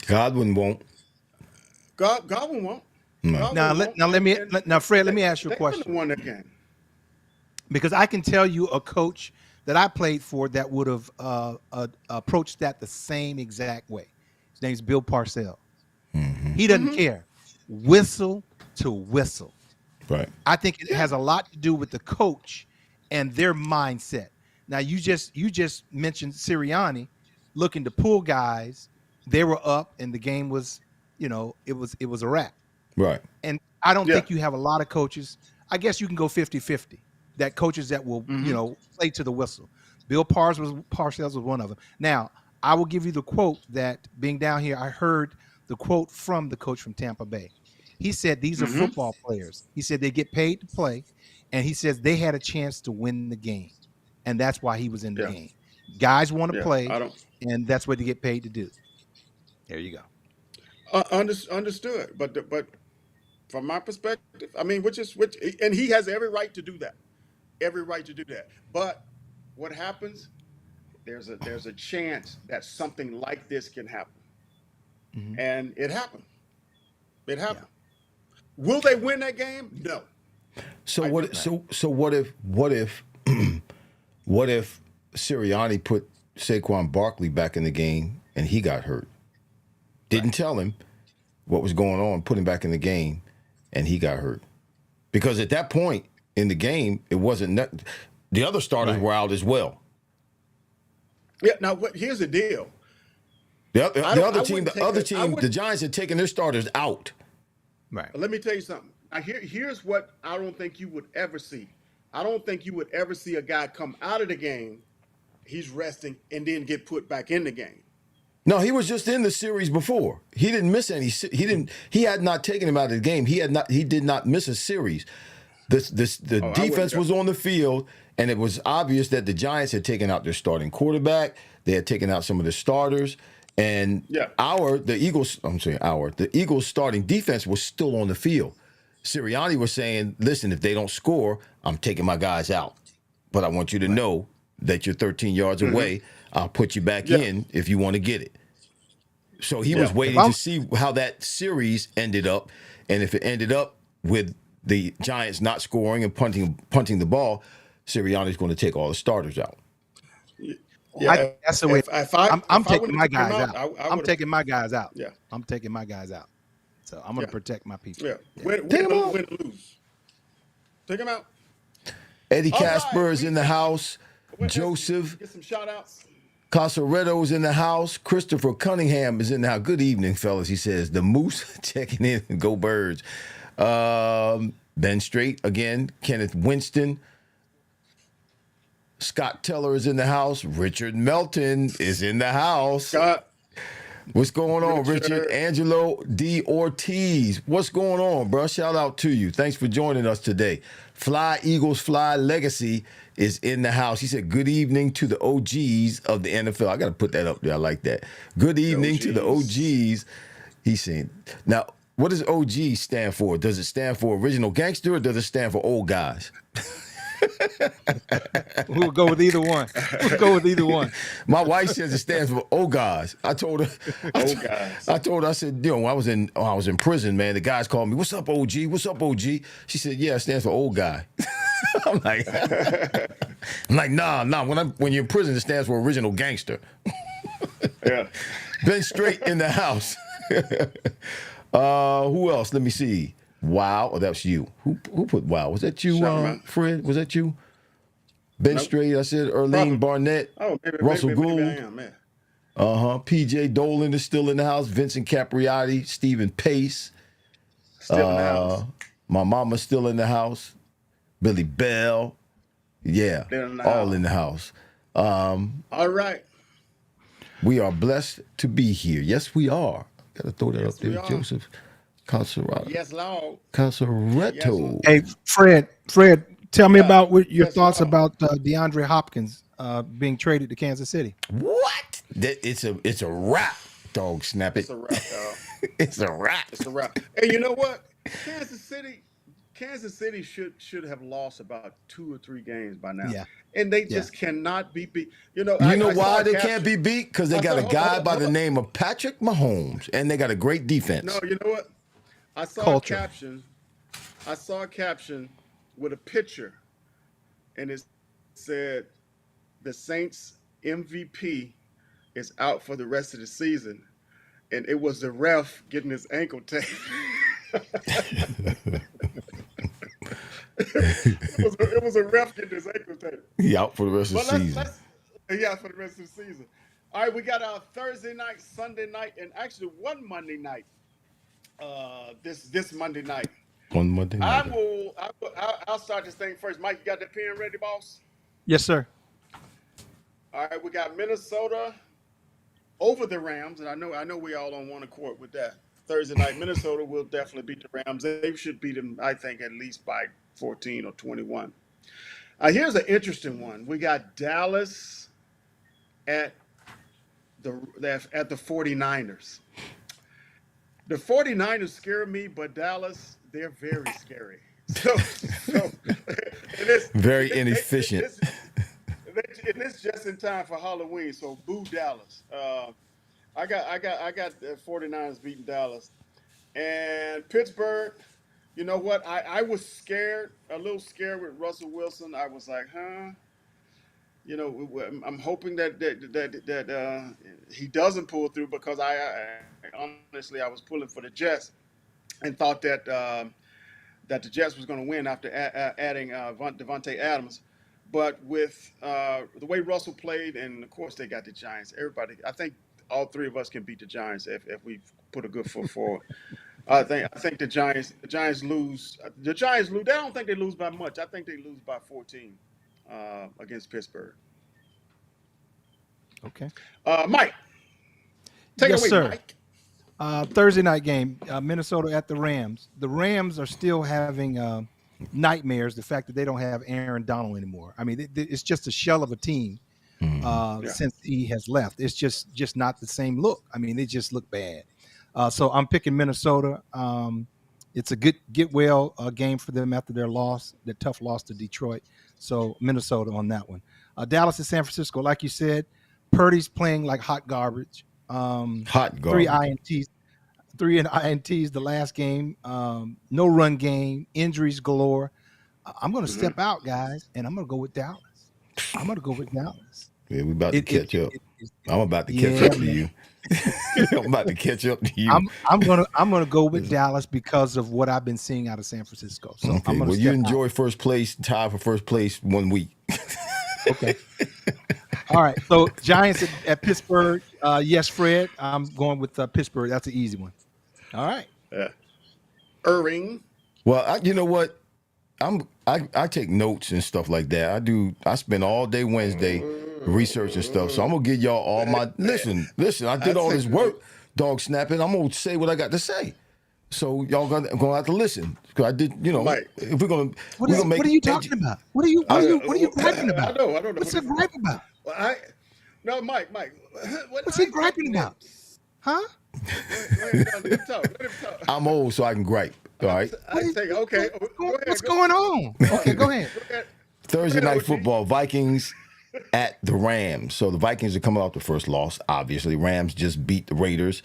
Godwin won't. Godwin won't. No. Now, Fred, let me ask you a question. Won that game. Because I can tell you a coach that I played for that would have approached that the same exact way. His name's Bill Parcells. He doesn't care. Whistle to whistle. Right. I think it has a lot to do with the coach and their mindset. Now, you just mentioned Sirianni looking to pull guys. They were up, and the game was, it was a wrap. Right. And I don't think you have a lot of coaches. I guess you can go 50-50 that coaches that will, play to the whistle. Bill Parcells was one of them. Now, I will give you the quote that being down here, I heard the quote from the coach from Tampa Bay. He said, these are football players. He said they get paid to play, and he says they had a chance to win the game, and that's why he was in the game. Guys want to play, and that's what they get paid to do. There you go. Understood, but from my perspective, I mean, and he has every right to do that, But what happens? There's a chance that something like this can happen, and it happened. It happened. Yeah. Will they win that game? No. So what if what if Sirianni put Saquon Barkley back in the game and he got hurt? Didn't tell him what was going on, put him back in the game, and he got hurt. Because at that point in the game, it wasn't the other starters were out as well. Yeah. Now, here's the deal. The other team, the Giants had taken their starters out. Right. Let me tell you something. Now, here's what I don't think you would ever see. I don't think you would ever see a guy come out of the game, he's resting, and then get put back in the game. No, he was just in the series before. He didn't miss any. He had not taken him out of the game. He did not miss a series. The defense was on the field, and it was obvious that the Giants had taken out their starting quarterback. They had taken out some of the starters. And the Eagles starting defense was still on the field. Sirianni was saying, listen, if they don't score, I'm taking my guys out. But I want you to know that you're 13 yards away. I'll put you back in if you want to get it. So he was waiting to see how that series ended up. And if it ended up with the Giants not scoring and punting the ball, Sirianni's going to take all the starters out. Yeah, that's the way. I'm taking my guys out. I'm taking my guys out. Yeah, I'm taking my guys out. So I'm going to protect my people. Yeah, win or lose. Take them out. Eddie Casper is in the house. Joseph. Get some shout outs. Casaretto's in the house. Christopher Cunningham is in the house. Good evening, fellas. He says the Moose checking in. Go Birds. Ben Straight again. Kenneth Winston. Scott Teller is in the house. Richard Melton is in the house. Scott. What's going on, Richard? Angelo D. Ortiz. What's going on, bro? Shout out to you. Thanks for joining us today. Fly Eagles Fly Legacy is in the house. He said, good evening to the OGs of the NFL. I got to put that up there. I like that. Good evening to the OGs. He's saying, now, what does OG stand for? Does it stand for original gangster or does it stand for old guys? We'll go with either one. My wife says it stands for old guys. I told her, I said, when I was in prison, man, the guys called me, what's up, OG? What's up, OG? She said, yeah, it stands for old guy. I'm like, nah. When you're in prison, it stands for original gangster. Yeah. Ben Straight in the house. Who else? Let me see. Wow, that was you. Who put wow? Was that you, Fred? Was that you? Ben Straight, I said, Erlene Barnett, Russell Gould. Maybe I am, man. PJ Dolan is still in the house. Vincent Capriati, Stephen Pace. Still in the house. My mama's still in the house. Billy Bell. Yeah, all in the house. All right. We are blessed to be here. Yes, we are. Got to throw that up there, Joseph. Casaretto. Yes, Lord. Casaretto. Hey, Fred, tell me about your thoughts about DeAndre Hopkins being traded to Kansas City. What? It's a wrap, dog. Snap it. It's a wrap, dog. It's a wrap. It's a wrap. Hey, you know what? Kansas City should have lost about 2 or 3 games by now. Yeah. And they just cannot be beat. You know why they can't be beat? Because they got a guy by the name of Patrick Mahomes, and they got a great defense. No, you know what? I saw a caption with a picture, and it said, "The Saints MVP is out for the rest of the season," and it was the ref getting his ankle taped. It was a ref getting his ankle taped. He out for the rest of the season. Yeah, for the rest of the season. All right, we got our Thursday night, Sunday night, and actually one Monday night. This Monday night. on Monday night. I'll start this thing first. Mike, you got that pen ready, boss? Yes, sir. All right, we got Minnesota over the Rams, and I know we all on one accord with that. Thursday night, Minnesota will definitely beat the Rams. They should beat them, I think, at least by 14 or 21. Here's an interesting one. We got Dallas at the 49ers. The 49ers scare me, but Dallas, they're very scary. So very inefficient. And it's just in time for Halloween, so boo Dallas. I got the 49ers beating Dallas. And Pittsburgh, you know what? I was scared, a little scared with Russell Wilson. I was like, you know, I'm hoping that he doesn't pull through, because I honestly was pulling for the Jets and thought that the Jets was going to win after adding Devontae Adams. But with the way Russell played, and of course they got the Giants, I think all three of us can beat the Giants if we put a good foot forward. I think the Giants lose. The Giants lose. I don't think they lose by much. I think they lose by 14 against Pittsburgh. Okay. Mike, take it away, sir. Mike. Thursday night game, Minnesota at the Rams. The Rams are still having nightmares, the fact that they don't have Aaron Donald anymore. I mean, it's just a shell of a team since he has left. It's just not the same look. I mean, they just look bad. So I'm picking Minnesota. It's a good get-well game for them after their tough loss to Detroit. So Minnesota on that one. Dallas and San Francisco, like you said, Purdy's playing like hot garbage. Hot garbage. Three INTs the last game. No run game. Injuries galore. I'm going to step out, guys, and I'm going to go with Dallas. Yeah, we about to catch up. I'm about to catch up to you. I'm about to catch up to you. I'm gonna go with Dallas because of what I've been seeing out of San Francisco. So okay. Well, you enjoy first place, tie for first place 1 week. Okay. All right. So Giants at Pittsburgh. Yes, Fred. I'm going with Pittsburgh. That's an easy one. All right. Yeah. Irving. Well, you know what? I take notes and stuff like that. I spend all day Wednesday researching stuff. So I'm gonna give y'all all my listen. I did all this work, dog snapping. I'm gonna say what I got to say. So y'all gonna have to listen. Because I did, you know, Mike, if we're gonna what are you talking about? What are you griping about? I don't know. What's he griping about? No, Mike. What's he griping about? Huh? Let him talk. I'm old, so I can gripe. All right. Okay. What's going on? Okay, go ahead. Thursday night football, Vikings at the Rams. So the Vikings are coming off the first loss. Obviously, Rams just beat the Raiders.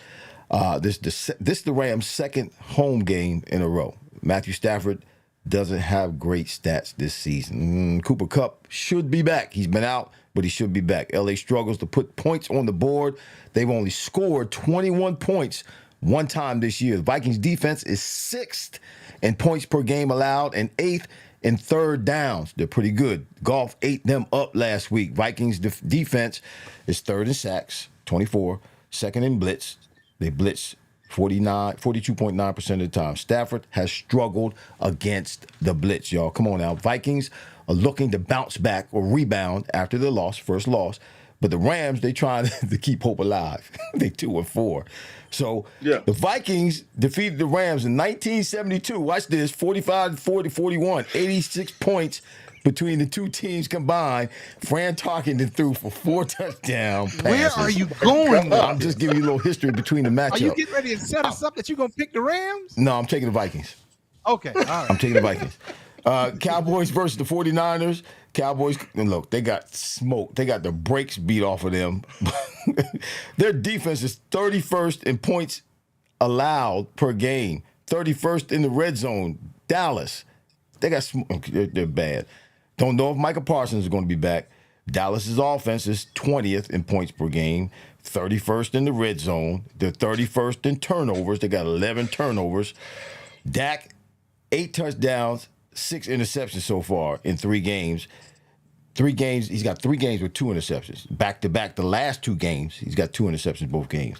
This the Rams' second home game in a row. Matthew Stafford doesn't have great stats this season. Cooper Kupp should be back. He's been out, but he should be back. LA struggles to put points on the board. They've only scored 21 points one time this year. The Vikings defense is 6th in points per game allowed and 8th in third downs. They're pretty good. Goff ate them up last week. Vikings defense is 3rd in sacks, 24, 2nd in blitz. They blitz 42.9% of the time. Stafford has struggled against the blitz, y'all. Come on now. Vikings are looking to bounce back or rebound after the first loss. But the Rams, they trying to keep hope alive. They 2-4. So the Vikings defeated the Rams in 1972. Watch this, 45-41, 86 points between the two teams combined. Fran Tarkenton threw for 4 touchdown passes. Where are you going? I'm just giving you a little history between the matchups. Are you getting ready to set us up that you're going to pick the Rams? No, I'm taking the Vikings. Okay, all right. I'm taking the Vikings. Cowboys versus the 49ers. Cowboys, look, they got smoked. They got the brakes beat off of them. Their defense is 31st in points allowed per game, 31st in the red zone. Dallas, they got they're bad. Don't know if Michael Parsons is going to be back. Dallas's offense is 20th in points per game, 31st in the red zone. They're 31st in turnovers. They got 11 turnovers. Dak, 8 touchdowns, 6 interceptions so far in 3 games. He's got 3 games with 2 interceptions. Back to back, the last 2 games, he's got 2 interceptions both games.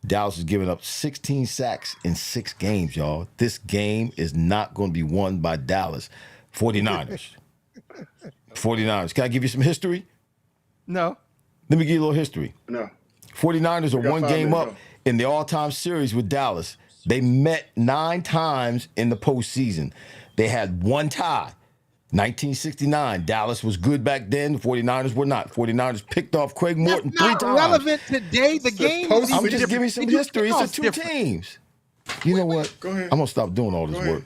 Dallas has given up 16 sacks in 6 games, y'all. This game is not going to be won by Dallas. 49ers. 49ers. Can I give you some history? No. Let me give you a little history. No. 49ers are got 1 5 game minutes, up in the all-time series with Dallas. They met 9 times in the postseason. They had 1 tie. 1969. Dallas was good back then. The 49ers were not. 49ers picked off Craig Morton 3 times. Relevant today. The game. I'm just giving you some history. It's the 2 teams. You know what? Go ahead. I'm going to stop doing all this work.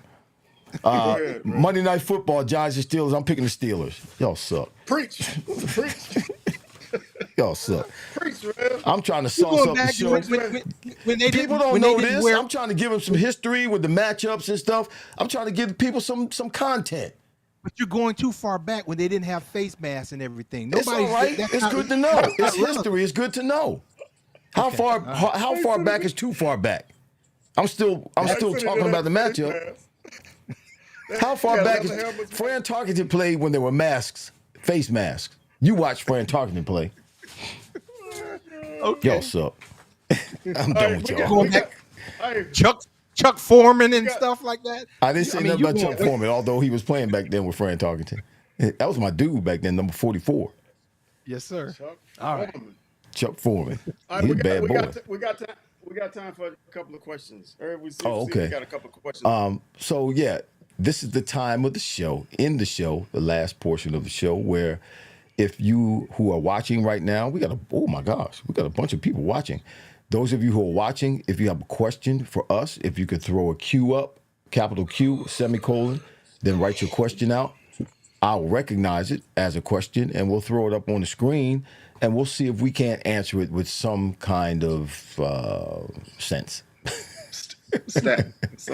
Go ahead, bro. Monday Night Football, Giants and Steelers. I'm picking the Steelers. Y'all suck. Preach. Y'all suck. Preach, man. I'm trying to sauce up the show. When they People don't know this. I'm trying to give them some history with the matchups and stuff. I'm trying to give people some content. But you're going too far back when they didn't have face masks and everything. It's all right. It's good to know. It's history. It's good to know. How far back is too far back? I'm still talking about the matchup. How far back is Fran Tarkenton played when there were masks, face masks? You watch Fran Tarkenton play. Okay. Y'all suck. I'm done with y'all. Chuck Foreman and stuff like that. I didn't say nothing about Chuck Foreman, although he was playing back then with Fran Tarkenton. That was my dude back then, number 44. Yes, sir. All right. Chuck Foreman. All right, He's a bad boy. We got time for a couple of questions. We got a couple of questions. So yeah, this is the time of the show, the last portion of the show, where if you who are watching right now, we got a bunch of people watching. Those of you who are watching, if you have a question for us, if you could throw a Q up, capital Q, semicolon, then write your question out. I'll recognize it as a question and we'll throw it up on the screen and we'll see if we can't answer it with some kind of sense. Some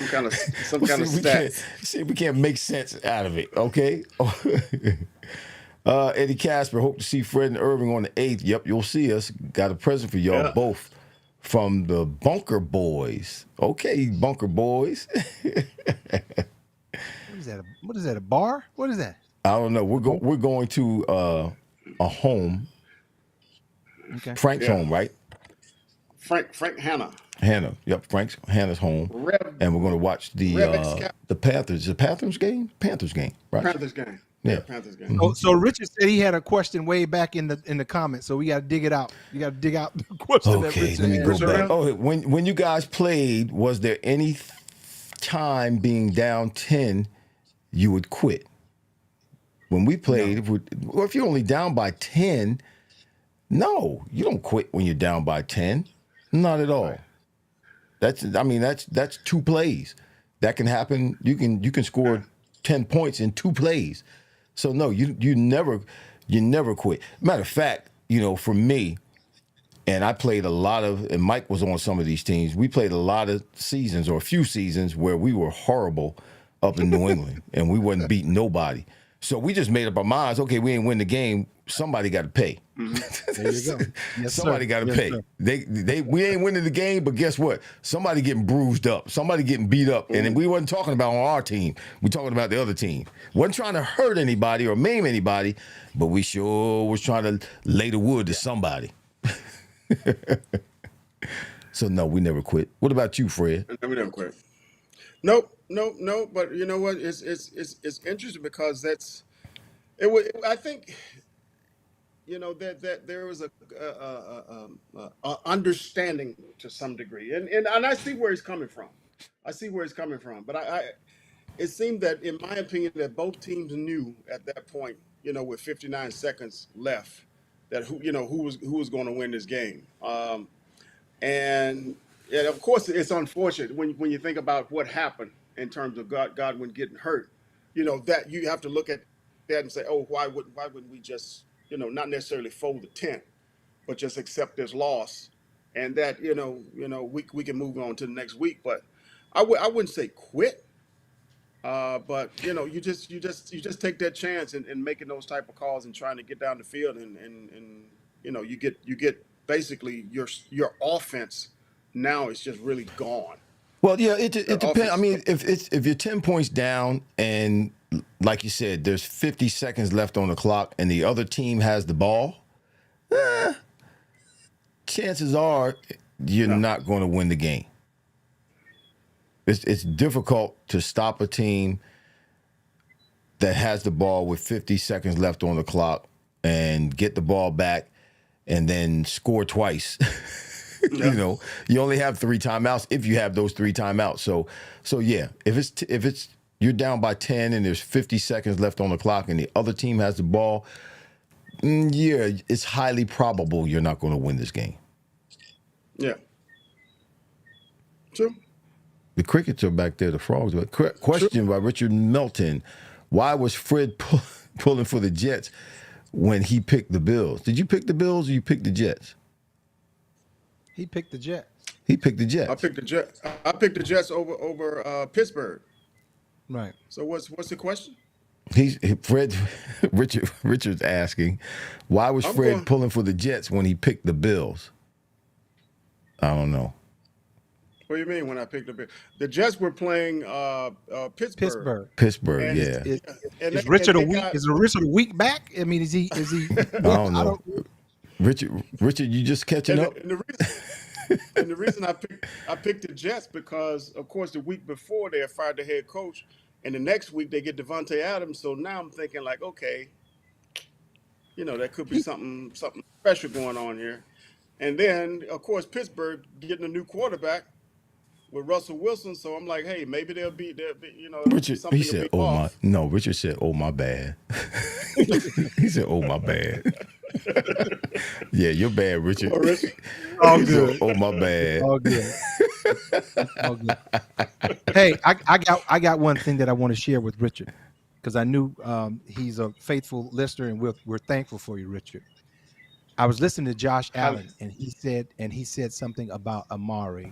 kind of stats. See if we can't make sense out of it, okay? Eddie Casper, hope to see Fred and Irving on the 8th. Yep, you'll see us. Got a present for y'all both from the Bunker Boys. Okay, Bunker Boys. What is that? A bar? What is that? I don't know. We're going to a home. Okay. Frank's home, right? Frank Hanna. Hannah. Yep, Hannah's home. And we're going to watch the Panthers. The Panthers game? Panthers game, right? Panthers game. Yeah. Panthers game. Mm-hmm. So Richard said he had a question way back in the comments, so we got to dig it out. You got to dig out the question. Okay, let me go back. Oh, when you guys played, was there any time being down 10 you would quit? When we played, if you're only down by 10, no, you don't quit when you're down by 10. Not at all. Right. That's 2 plays. That can happen. You can score 10 points in 2 plays. So no, you never quit. Matter of fact, for me, and I played a lot of, and Mike was on some of these teams. We played a lot of seasons or a few seasons where we were horrible up in New England and we wasn't beating nobody. So we just made up our minds. Okay, we ain't win the game. Somebody got to pay. Mm-hmm. There you go. Yes, somebody got to pay. Sir. We ain't winning the game, but guess what? Somebody getting bruised up. Somebody getting beat up. Mm-hmm. And we wasn't talking about on our team. We talking about the other team. Wasn't trying to hurt anybody or maim anybody, but we sure was trying to lay the wood to somebody. So no, we never quit. What about you, Fred? No, we never quit. Nope. But you know what? It's interesting because I think. That there was a understanding to some degree, and I see where he's coming from. But it seemed that, in my opinion, that both teams knew at that point, with 59 seconds left, that who was going to win this game. And of course, it's unfortunate when you think about what happened in terms of Godwin getting hurt. That you have to look at that and say, oh, why wouldn't we just not necessarily fold the tent, but just accept this loss, and that we can move on to the next week. But I wouldn't say quit, but you just take that chance in making those type of calls and trying to get down the field, and you get basically your offense now is just really gone. Well, yeah, it depends. I mean, if you're 10 points down and, like you said, there's 50 seconds left on the clock and the other team has the ball, chances are you're not going to win the game. It's difficult to stop a team that has the ball with 50 seconds left on the clock and get the ball back and then score twice. Yeah. You only have 3 timeouts if you have those 3 timeouts. So yeah, if it's you're down by 10 and there's 50 seconds left on the clock and the other team has the ball, yeah, it's highly probable you're not going to win this game. Yeah. True. The Crickets are back there, the Frogs. Question by Richard Melton. Why was Fred pulling for the Jets when he picked the Bills? Did you pick the Bills or you picked the Jets? He picked the Jets. He picked the Jets. I picked the Jets. I picked the Jets over Pittsburgh. Right. So what's the question? Richard's asking, why was Fred pulling for the Jets when he picked the Bills? I don't know. What do you mean when I picked the Jets were playing Pittsburgh. Pittsburgh, And yeah. Is Richard a week back? I mean, is he? I don't know. Richard, you just catching up? And the reason I picked the Jets because, of course, the week before they had fired the head coach, and the next week they get Devontae Adams. So now I'm thinking like, okay, there could be something special going on here. And then, of course, Pittsburgh getting a new quarterback with Russell Wilson. So I'm like, hey, maybe they'll be Richard, something he said, Richard said, oh, my bad. He said, oh, my bad. Yeah, you're bad, Richard. All good. Oh, my bad. All good. All good. Hey, I got one thing that I want to share with Richard because I knew he's a faithful listener, and we're thankful for you, Richard. I was listening to Josh Allen, and he said something about Amari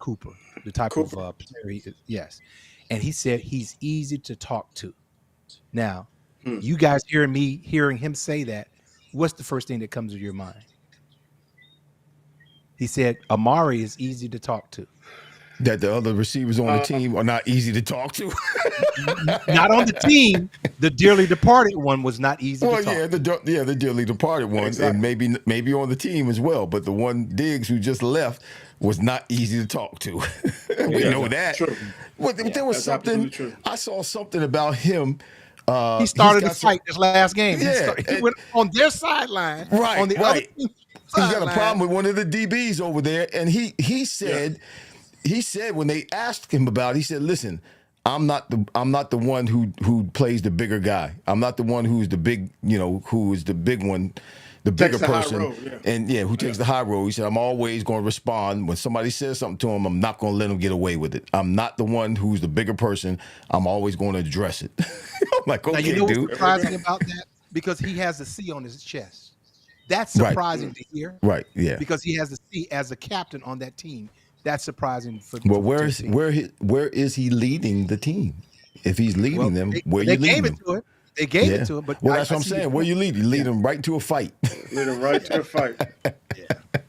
Cooper, the type of player he is. Yes, and he said he's easy to talk to. Now, you guys hearing him say that, what's the first thing that comes to your mind? He said Amari is easy to talk to. That the other receivers on the team are not easy to talk to. Not on the team. The dearly departed one was not easy to talk to. The dearly departed one, exactly. And maybe on the team as well. But the one Diggs who just left was not easy to talk to. We know that. True. Well, there was something. I saw something about him. He started to fight this last game. Yeah, he went on their sideline. Right. On the other team sideline. He's got a problem with one of the DBs over there, and he said. Yeah. He said when they asked him about it, he said, listen, I'm not the one who plays the bigger guy. I'm not the one who's the big, who is the big one, the bigger person. Road, and who takes the high road. He said, I'm always going to respond. When somebody says something to him, I'm not going to let him get away with it. I'm not the one who's the bigger person. I'm always going to address it. I'm like, okay, now, dude. What's surprising about that? Because he has a C on his chest. That's surprising to hear. Right, yeah. Because he has a C as a captain on that team. That's surprising for. Well, where is he leading the team? If he's leading them, where you leading them? They gave it to him, but that's what I'm saying. Where you lead? You lead them right into a fight. Lead them right to a fight. Yeah,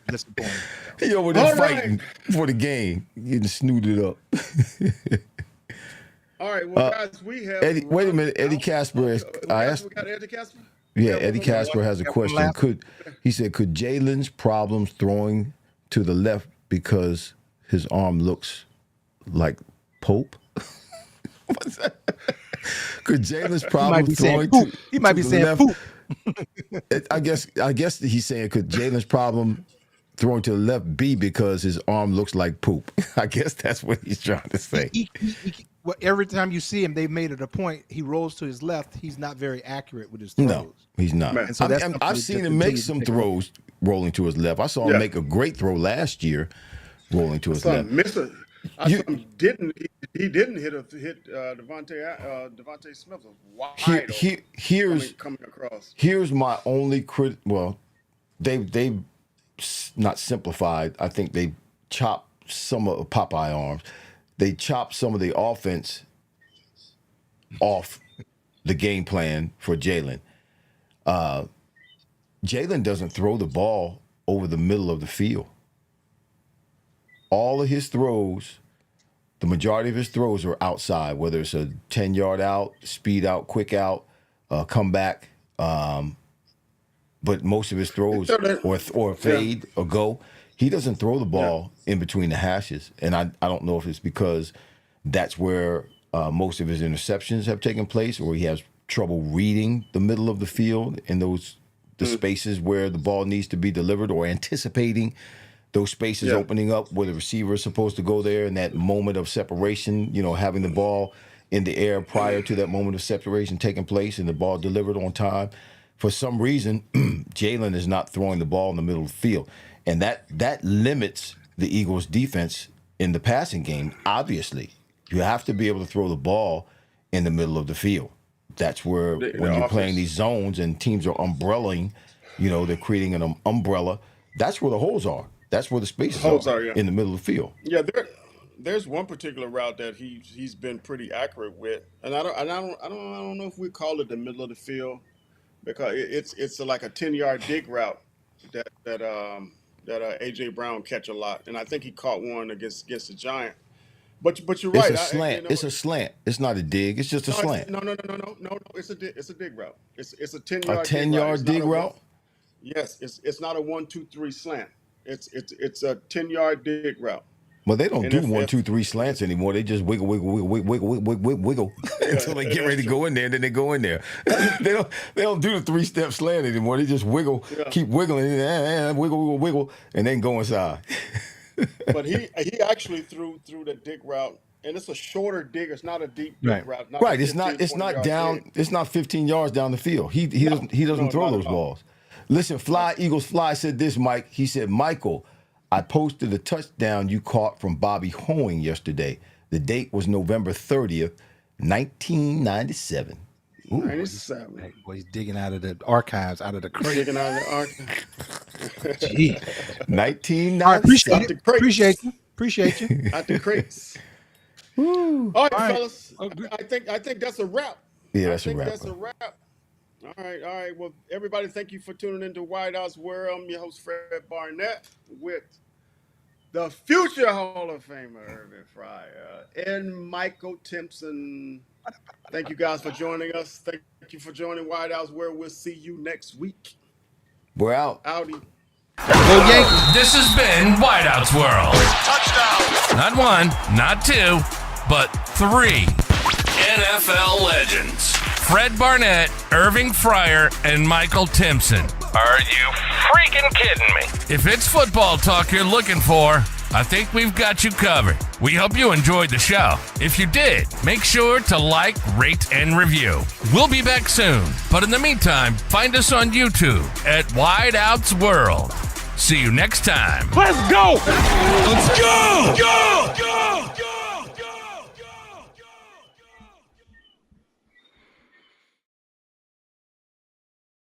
disappointing. He over there fighting for the game, getting snooted up. All right, well, guys, we have. Eddie, wait a minute, Eddie Casper. I asked. We got Eddie Casper. Yeah, Eddie Casper has a question. He said, could Jalen's problems throwing to the left because his arm looks like Pope? What's that? Could Jalen's problem throwing to he might be saying left, poop. I guess he's saying could Jalen's problem throwing to the left be because his arm looks like poop? I guess that's what he's trying to say. Well, every time you see him, they've made it a point. He rolls to his left. He's not very accurate with his throws. No, he's not. And so I've seen him make some throws rolling to his left. I saw him make a great throw last year rolling to his left. He didn't hit Devontae Smith wide coming across. Here's my only they not simplified. I think they chopped some of Popeye arms. They chopped some of the offense off the game plan for Jalen. Jalen doesn't throw the ball over the middle of the field. All of his throws, the majority of his throws are outside, whether it's a 10-yard out, speed out, quick out, come back. But most of his throws or fade or go, he doesn't throw the ball in between the hashes. And I don't know if it's because that's where most of his interceptions have taken place, or he has trouble reading the middle of the field in the spaces where the ball needs to be delivered, or anticipating those spaces opening up where the receiver is supposed to go there in that moment of separation, having the ball in the air prior to that moment of separation taking place and the ball delivered on time. For some reason, Jalen is not throwing the ball in the middle of the field. And that limits the Eagles' defense in the passing game, obviously. You have to be able to throw the ball in the middle of the field. That's where when you're playing these zones and teams are umbrellaing, they're creating an umbrella. That's where the holes are. That's where the spaces are in the middle of the field. Yeah, there's one particular route that he's been pretty accurate with, and I don't know if we call it the middle of the field, because it's like a 10-yard dig route that AJ Brown catch a lot, and I think he caught one against the Giant. But you're right. It's a slant. It's a slant. It's not a dig. It's just a slant. No. It's a dig route. It's a 10-yard. A 10-yard dig route. Yes, it's not a 1-2-3 slant. It's a 10-yard dig route. Well, they don't do 1-2-3 slants anymore. They just wiggle until they get ready to go in there, and then they go in there. They don't do the 3-step slant anymore. They just wiggle, keep wiggling, wiggle, and then go inside. But he actually threw the dig route, and it's a shorter dig. It's not a deep dig route. Right. It's not down. Dig. It's not 15 yards down the field. He doesn't throw those balls. Listen, Eagles Fly said this, Mike. He said, Michael, I posted a touchdown you caught from Bobby Hoeing yesterday. The date was November 30th, 1997. Ooh. 97. Hey, boy, he's digging out of the archives, out of the crate. Digging out of the archives. Gee. 1997. Appreciate you. Out the crates. All right, fellas. I think that's a wrap. Yeah, that's a wrap. That's a wrap. All right. Well, everybody, thank you for tuning into Wideout's World. I'm your host, Fred Barnett, with the future Hall of Famer, Irving Fryar, and Michael Timpson. Thank you guys for joining us. Thank you for joining Wideout's World. We'll see you next week. We're out. Outie. Go Yankees. This has been Wideout's World. Touchdown. Not one, not two, but 3 NFL legends. Fred Barnett, Irving Fryar, and Michael Timpson. Are you freaking kidding me? If it's football talk you're looking for, I think we've got you covered. We hope you enjoyed the show. If you did, make sure to like, rate, and review. We'll be back soon. But in the meantime, find us on YouTube at Wideout's World. See you next time. Let's go. Let's go. Go.